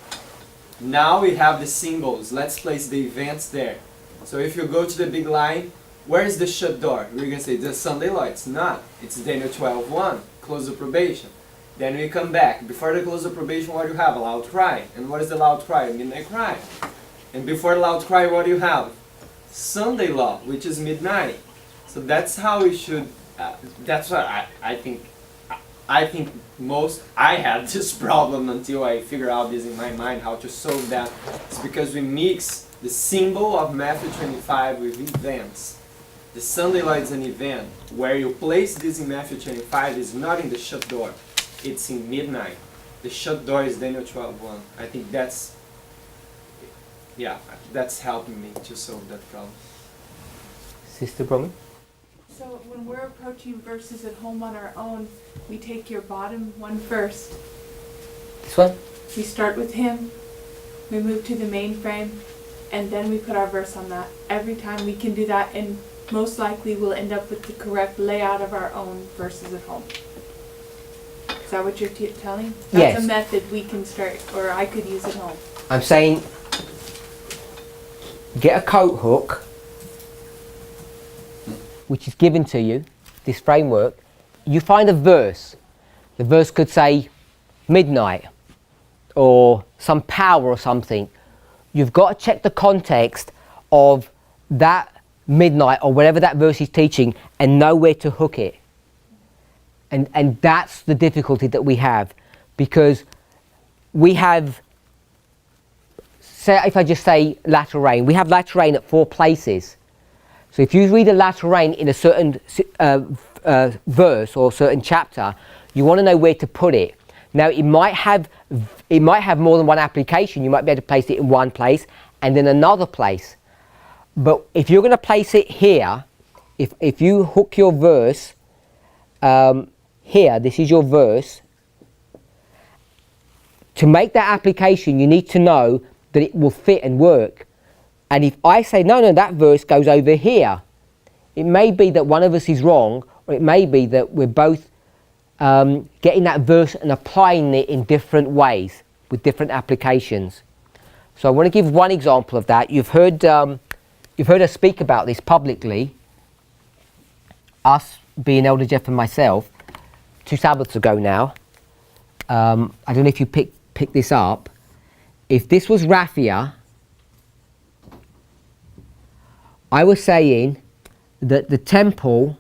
Now we have the symbols. Let's place the events there. So if you go to the big line, where is the shut door? We're going to say the Sunday law. It's not. It's Daniel 12:1, close of probation. Then we come back. Before the close of probation, what do you have? A loud cry. And what is the loud cry? A midnight cry. And before the loud cry, what do you have? Sunday law, which is midnight. So that's how we should, that's what I think I had this problem until I figured out this in my mind, how to solve that. It's because we mix the symbol of Matthew 25 with events. The Sunday law is an event. Where you place this in Matthew 25 is not in the shut door. It's in midnight. The shut door is Daniel 12:1. I think that's helping me to solve that problem. Sister Bromley? So when we're approaching verses at home on our own, we take your bottom one first. This one? We start with him, we move to the main frame, and then we put our verse on that. Every time we can do that, and most likely we'll end up with the correct layout of our own verses at home. Is that what you're telling? Yes. That's a method we can start, or I could use at home. I'm saying get a coat hook, which is given to you, this framework. You find a verse. The verse could say midnight or some power or something. You've got to check the context of that midnight or whatever that verse is teaching and know where to hook it. And that's the difficulty that we have, because we have, say, if I just say latter rain, we have latter rain at 4 places. So if you read a latter rain in a certain verse or certain chapter, you want to know where to put it. Now it might have more than one application. You might be able to place it in one place and then another place. But if you're going to place it here, if you hook your verse here, this is your verse. To make that application, you need to know that it will fit and work. And if I say, no, that verse goes over here, it may be that one of us is wrong, or it may be that we're both getting that verse and applying it in different ways, with different applications. So I want to give one example of that. You've heard us speak about this publicly, us being Elder Jeff and myself, 2 Sabbaths ago now. I don't know if you picked this up. If this was raffia, I was saying that the temple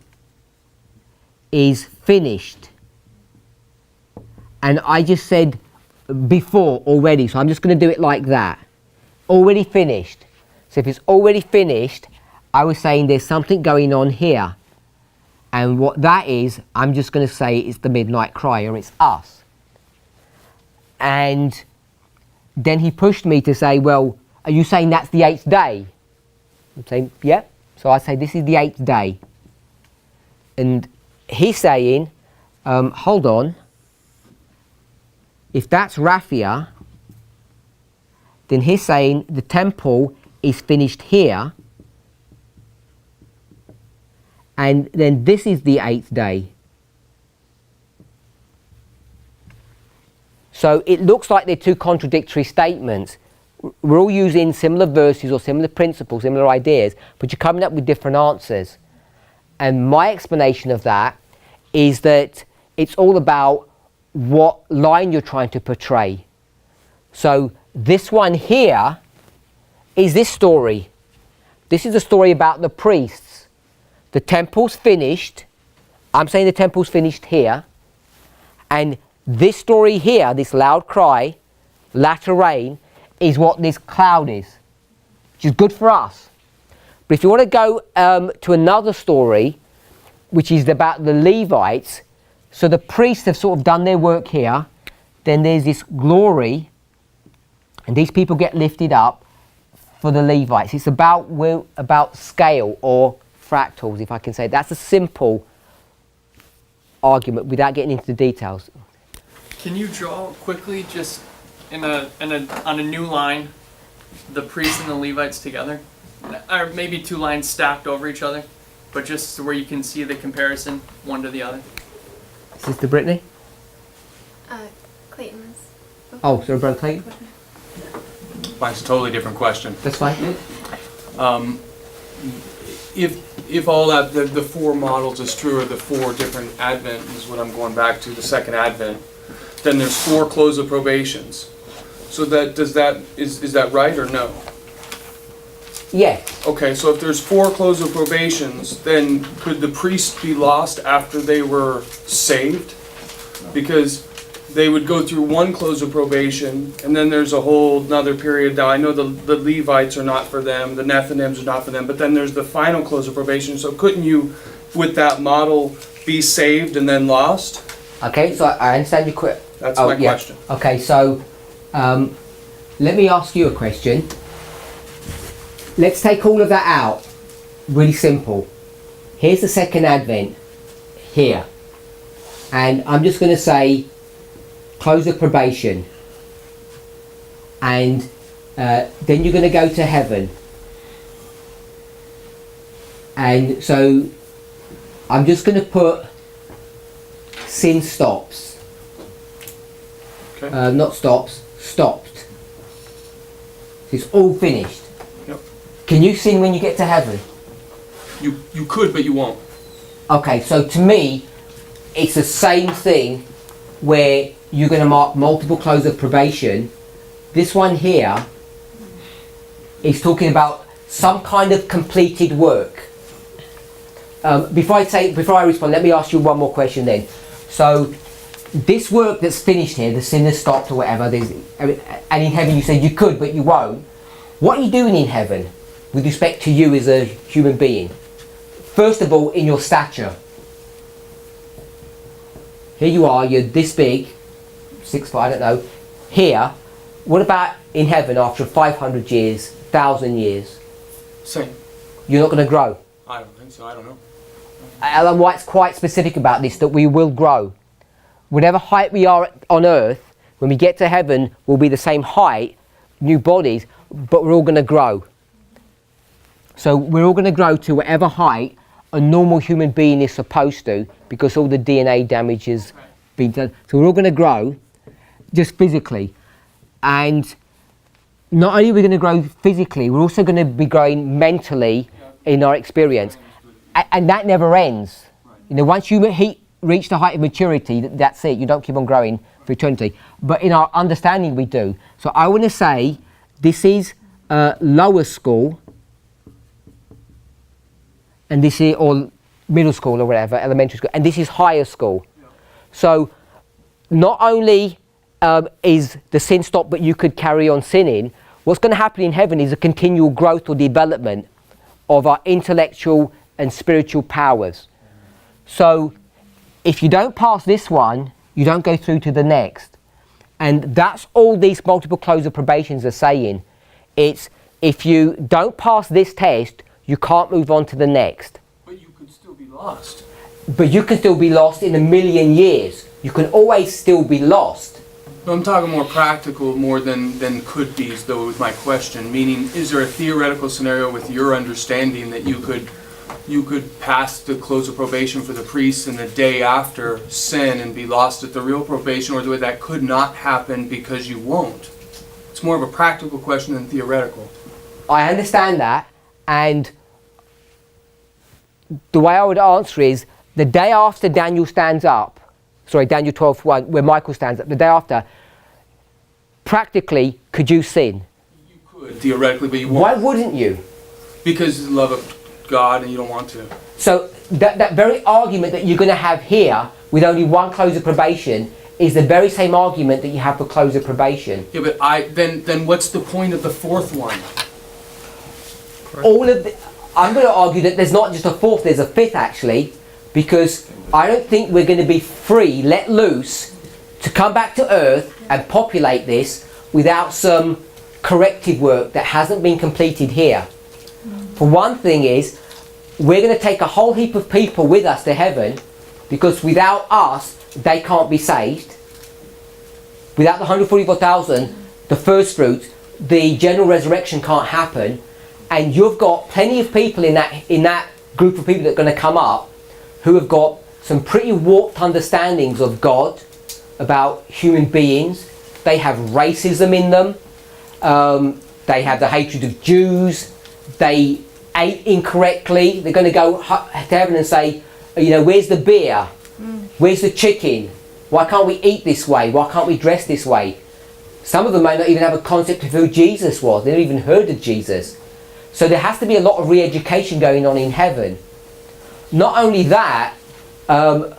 is finished. And I just said before already, so I'm just going to do it like that. Already finished. So if it's already finished, I was saying there's something going on here. And what that is, I'm just going to say it's the midnight cry, or it's us. And then he pushed me to say, well, are you saying that's the 8th day? I'm saying, yeah. So I say, this is the 8th day. And he's saying, hold on. If that's raffia, then he's saying the temple is finished here. And then this is the 8th day. So it looks like they're 2 contradictory statements. We're all using similar verses or similar principles, similar ideas, but you're coming up with different answers. And my explanation of that is that it's all about what line you're trying to portray. So this one here is this story. This is a story about the priests. The temple's finished. I'm saying the temple's finished here. And This story here, this loud cry, latter rain, is what this cloud is, which is good for us. But if you want to go to another story, which is about the Levites, so the priests have sort of done their work here, then there's this glory, and these people get lifted up for the Levites. It's about scale or fractals, if I can say. That's a simple argument without getting into the details. Can you draw quickly, just on a new line, the priests and the Levites together, or maybe two lines stacked over each other, but just where you can see the comparison one to the other? Sister Brittany? Clayton's. Oh, sorry, Brother Clayton? Mine's a totally different question. That's fine. If all that, the four models is true, or the four different Advent is what I'm going back to, the second Advent, then there's four close of probations. So is that right or no? Yes. Okay, so if there's four close of probations, then could the priest be lost after they were saved? Because they would go through one close of probation, and then there's a whole another period. Now I know the Levites are not for them, the Nethinims are not for them, but then there's the final close of probation. So couldn't you, with that model, be saved and then lost? Okay, so I understand your question. That's my question. Okay, so let me ask you a question. Let's take all of that out. Really simple. Here's the second Advent. Here. And I'm just going to say close of probation. And then you're going to go to heaven. And so I'm just going to put sin stops. Okay. Not stops, stopped. It's all finished. Yep. Can you sin when you get to heaven? You could, but you won't. Okay, so to me, it's the same thing where you're going to mark multiple close of probation. This one here is talking about some kind of completed work. Before I respond, let me ask you one more question then. So, this work that's finished here, the sin has stopped or whatever, and in heaven you said you could, but you won't. What are you doing in heaven with respect to you as a human being? First of all, in your stature. Here you are, you're this big, 6 foot, I don't know. Here, what about in heaven after 500 years, 1,000 years? Same. You're not going to grow. I don't think so. I don't know. Ellen White's quite specific about this, that we will grow. Whatever height we are on earth, when we get to heaven, we'll be the same height, new bodies, but we're all going to grow. So we're all going to grow to whatever height a normal human being is supposed to, because all the DNA damage has been done. So we're all going to grow, just physically. And not only are we going to grow physically, we're also going to be growing mentally in our experience. And that never ends. You know, once you reach the height of maturity, that's it. You don't keep on growing for eternity. But in our understanding, we do. So I want to say this is lower school, and this is, or middle school or whatever, elementary school, and this is higher school. So not only is the sin stopped, but you could carry on sinning. What's going to happen in heaven is a continual growth or development of our intellectual and spiritual powers. So if you don't pass this one, you don't go through to the next. And that's all these multiple close of probations are saying. It's if you don't pass this test, you can't move on to the next. But you could still be lost. But you can still be lost in 1,000,000 years. You can always still be lost. No, I'm talking more practical, more than could be's, though, with my question. Meaning, is there a theoretical scenario with your understanding that you could pass the close of probation for the priest and the day after sin and be lost at the real probation, or that could not happen because you won't? It's more of a practical question than theoretical. I understand that, and the way I would answer is the day after Daniel stands up, Daniel 12:1, where Michael stands up, the day after, practically, could you sin? You could, theoretically, but you won't. Why wouldn't you? Because of the love of God and you don't want to. So that very argument that you're going to have here with only one close of probation is the very same argument that you have for close of probation. Yeah, but then what's the point of the fourth one? I'm going to argue that there's not just a fourth, there's a fifth actually, because I don't think we're going to be free, let loose, to come back to Earth and populate this without some corrective work that hasn't been completed here. For one thing is, we're going to take a whole heap of people with us to heaven, because without us, they can't be saved. Without the 144,000, the first fruits, the general resurrection can't happen. And you've got plenty of people in that group of people that are going to come up who have got some pretty warped understandings of God, about human beings. They have racism in them. They have the hatred of Jews. They ate incorrectly. They're going to go to heaven and say, you know, where's the beer? Where's the chicken? Why can't we eat this way? Why can't we dress this way? Some of them may not even have a concept of who Jesus was. They've never even heard of Jesus. So there has to be a lot of re-education going on in heaven. Not only that, no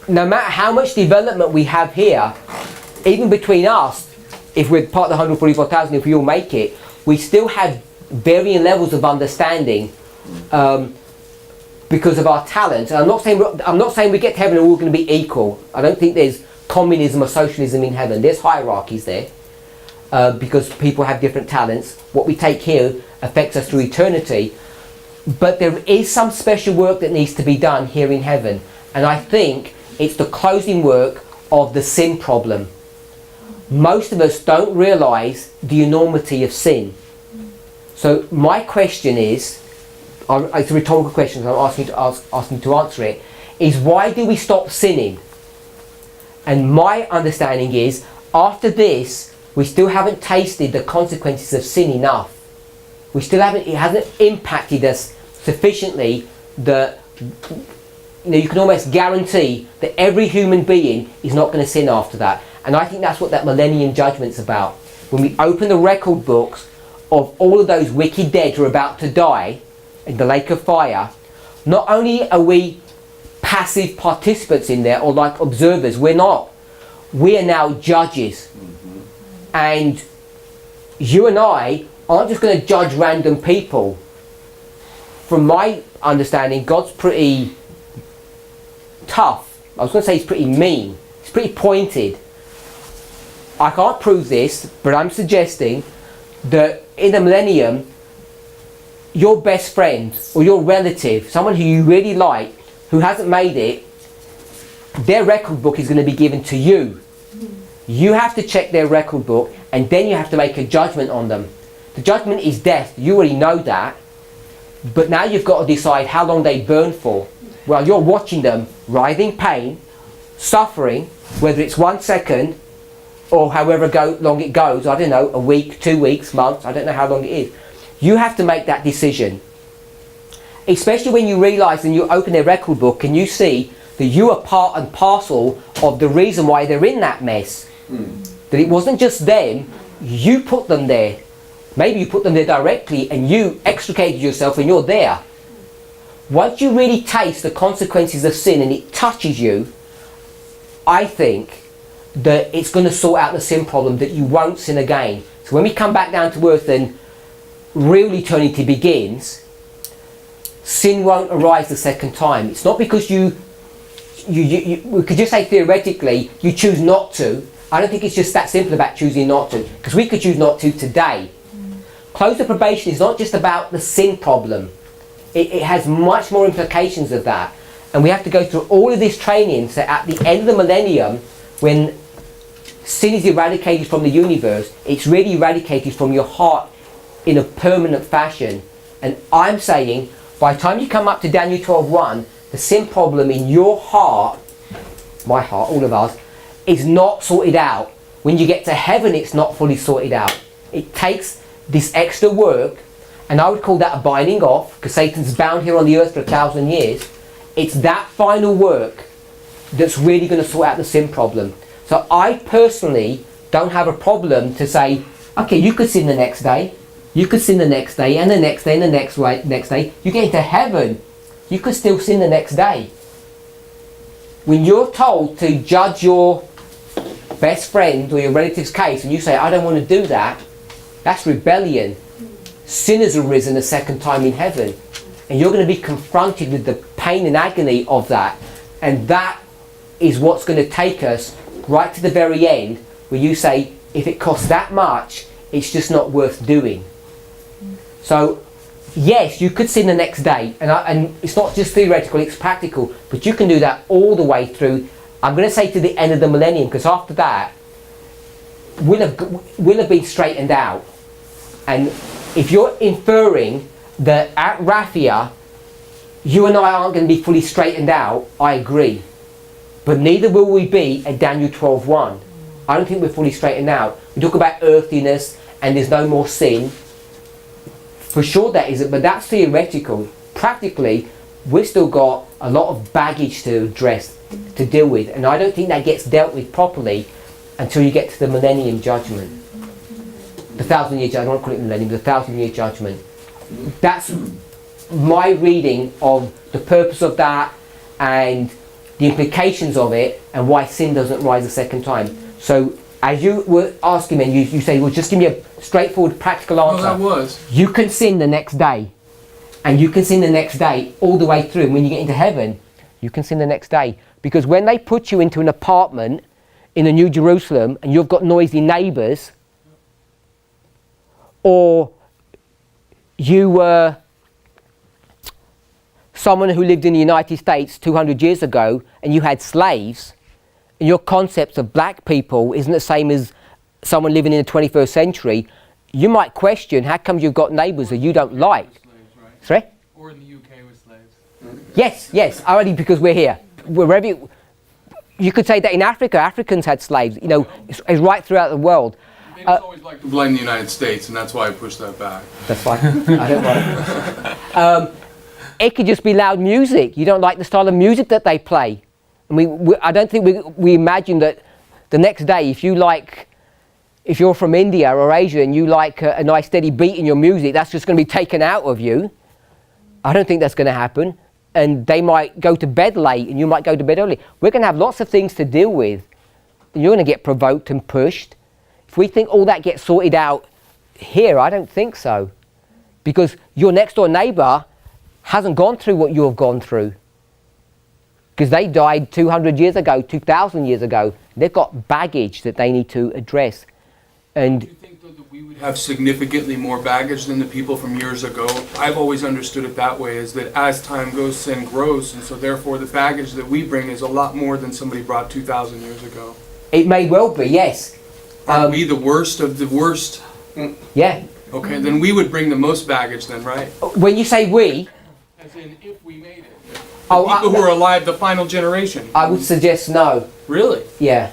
matter how much development we have here, even between us, if we're part of the 144,000, if we all make it, we still have varying levels of understanding because of our talent. And I'm not saying we get to heaven and we're all going to be equal. I don't think there's communism or socialism in heaven. There's hierarchies there because people have different talents. What we take here affects us through eternity. But there is some special work that needs to be done here in heaven. And I think it's the closing work of the sin problem. Most of us don't realise the enormity of sin. So my question is, it's a rhetorical question, so I'm asking you to answer it, is why do we stop sinning? And my understanding is, after this, we still haven't tasted the consequences of sin enough. It hasn't impacted us sufficiently that you can almost guarantee that every human being is not going to sin after that. And I think that's what that millennium judgment's about. When we open the record books of all of those wicked dead who are about to die in the lake of fire, not only are we passive participants in there or like observers, we're not. We are now judges. And you and I aren't just going to judge random people. From my understanding, God's pretty tough. I was going to say he's pretty mean. He's pretty pointed. I can't prove this, but I'm suggesting that in the millennium, your best friend or your relative, someone who you really like, who hasn't made it, their record book is going to be given to you. You have to check their record book and then you have to make a judgment on them. The judgment is death. You already know that. But now you've got to decide how long they burn for. Well, you're watching them writhing pain, suffering, whether it's 1 second or however long it goes, I don't know, a week, 2 weeks, months, I don't know how long it is. You have to make that decision. Especially when you realise and you open their record book and you see that you are part and parcel of the reason why they're in that mess. That it wasn't just them, you put them there. Maybe you put them there directly and you extricated yourself and you're there. Once you really taste the consequences of sin and it touches you, I think that it's going to sort out the sin problem, that you won't sin again. So when we come back down to earth and real eternity begins, sin won't arise the second time. It's not because we could just say theoretically, you choose not to. I don't think it's just that simple about choosing not to, because we could choose not to today. Close of probation is not just about the sin problem. It has much more implications of that. And we have to go through all of this training so at the end of the millennium, when sin is eradicated from the universe, it's really eradicated from your heart in a permanent fashion. And I'm saying, by the time you come up to Daniel 12:1, the sin problem in your heart, my heart, all of ours, is not sorted out. When you get to heaven, it's not fully sorted out. It takes this extra work, and I would call that a binding off, because Satan's bound here on the earth for 1,000 years. It's that final work that's really going to sort out the sin problem. So I personally don't have a problem to say, okay, you could sin the next day, you could sin the next day, and the next day, and the next day. You get into heaven, you could still sin the next day. when you're told to judge your best friend or your relative's case and you say, I don't want to do that, that's rebellion. Sin has arisen a second time in heaven. And you're going to be confronted with the pain and agony of that. And that is what's going to take us right to the very end, where you say, if it costs that much, it's just not worth doing. So, yes, you could sin the next day, and it's not just theoretical, it's practical, but you can do that all the way through, I'm going to say to the end of the millennium, because after that, we'll have been straightened out. And if you're inferring that at Raphia, you and I aren't going to be fully straightened out, I agree. But neither will we be at Daniel 12:1. I don't think we're fully straightened out. We talk about earthiness and there's no more sin. For sure that isn't, but that's theoretical. Practically, we've still got a lot of baggage to address, to deal with, and I don't think that gets dealt with properly until you get to the millennium judgment. The 1,000-year judgment, I don't want to call it millennium, the 1,000-year judgment. That's my reading of the purpose of that and the implications of it and why sin doesn't rise a second time. So as you were asking me, you say, well, just give me a straightforward practical answer. Well, that was. You can sin the next day, and you can sin the next day all the way through. And when you get into heaven, you can sin the next day. Because when they put you into an apartment in the New Jerusalem and you've got noisy neighbours, or you were someone who lived in the United States 200 years ago and you had slaves, and your concepts of black people isn't the same as someone living in the 21st century, you might question how come you've got neighbours that you don't like. Slaves, right? Sorry? Or in the UK with slaves. Yes, only because we're here. Wherever you could say that in Africa, Africans had slaves, it's right throughout the world. They just always like to blame the United States, and that's why I push that back. That's fine. I don't mind. It could just be loud music. You don't like the style of music that they play. And I don't think we imagine that the next day, if you're from India or Asia and you like a nice steady beat in your music, that's just going to be taken out of you. I don't think that's going to happen. And they might go to bed late and you might go to bed early. We're going to have lots of things to deal with. And you're going to get provoked and pushed. If we think all that gets sorted out here, I don't think so. Because your next door neighbour hasn't gone through what you have gone through. Because they died 200 years ago, 2,000 years ago. They've got baggage that they need to address. And Do you think, though, that we would have significantly more baggage than the people from years ago? I've always understood it that way, is that as time goes, sin grows, and so therefore the baggage that we bring is a lot more than somebody brought 2,000 years ago. it may well be, yes. Are we the worst of the worst? Yeah. Okay, then we would bring the most baggage then, right? When you say we, As in, if we made it. The Oh, people who are alive, the final generation. I would suggest no. Really? Yeah,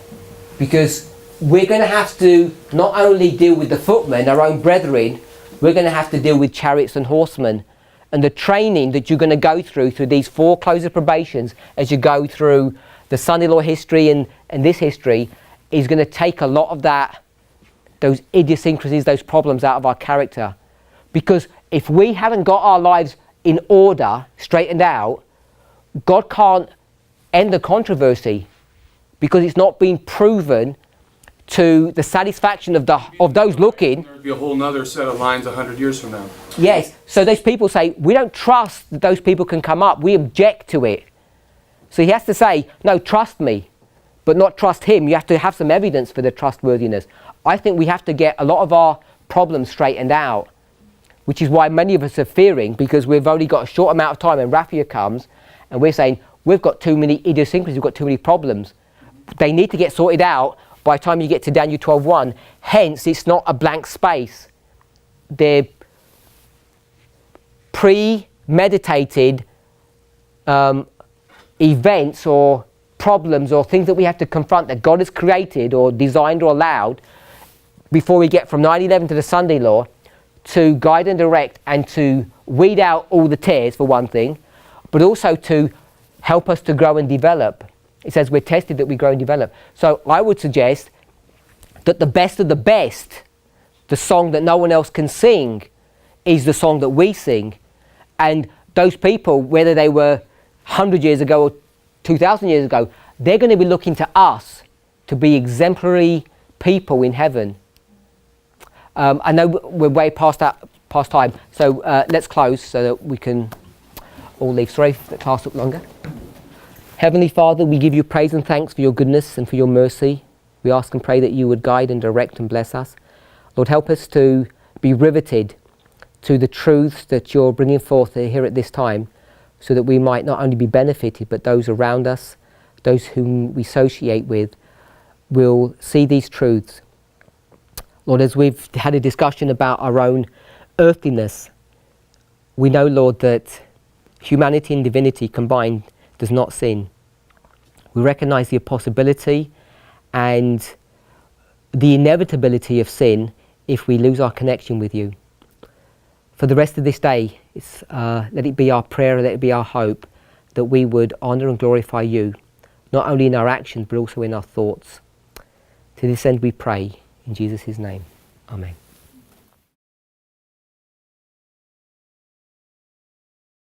because we're going to have to not only deal with the footmen, our own brethren, we're going to have to deal with chariots and horsemen. And the training that you're going to go through these 4 closed probations as you go through the son-in-law history and this history is going to take a lot of that, those idiosyncrasies, those problems out of our character. Because if we haven't got our lives in order, straightened out, God can't end the controversy because it's not been proven to the satisfaction of those looking. There'd be a whole nother set of lines 100 years from now. Yes, so those people say, we don't trust that those people can come up, we object to it. So he has to say, no, trust me, but not trust him. You have to have some evidence for the trustworthiness. I think we have to get a lot of our problems straightened out, which is why many of us are fearing, because we've only got a short amount of time and Raphia comes, and we're saying, we've got too many idiosyncrasies, we've got too many problems. They need to get sorted out by the time you get to Daniel 12:1. Hence, it's not a blank space. They're premeditated events or problems or things that we have to confront that God has created or designed or allowed before we get from 9/11 to the Sunday law to guide and direct and to weed out all the tares, for one thing, but also to help us to grow and develop. It says we're tested that we grow and develop. So I would suggest that the best of the best, the song that no one else can sing, is the song that we sing. And those people, whether they were 100 years ago or 2,000 years ago, they're going to be looking to us to be exemplary people in heaven. I know we're way past time, so let's close so that we can all leave. Sorry if the class took longer. Heavenly Father, we give you praise and thanks for your goodness and for your mercy. We ask and pray that you would guide and direct and bless us. Lord, help us to be riveted to the truths that you're bringing forth here at this time, so that we might not only be benefited, but those around us, those whom we associate with, will see these truths. Lord, as we've had a discussion about our own earthliness, we know, Lord, that humanity and divinity combined does not sin. We recognize the possibility and the inevitability of sin if we lose our connection with you. For the rest of this day, let it be our prayer, let it be our hope that we would honour and glorify you, not only in our actions but also in our thoughts. To this end we pray, in Jesus' name. Amen.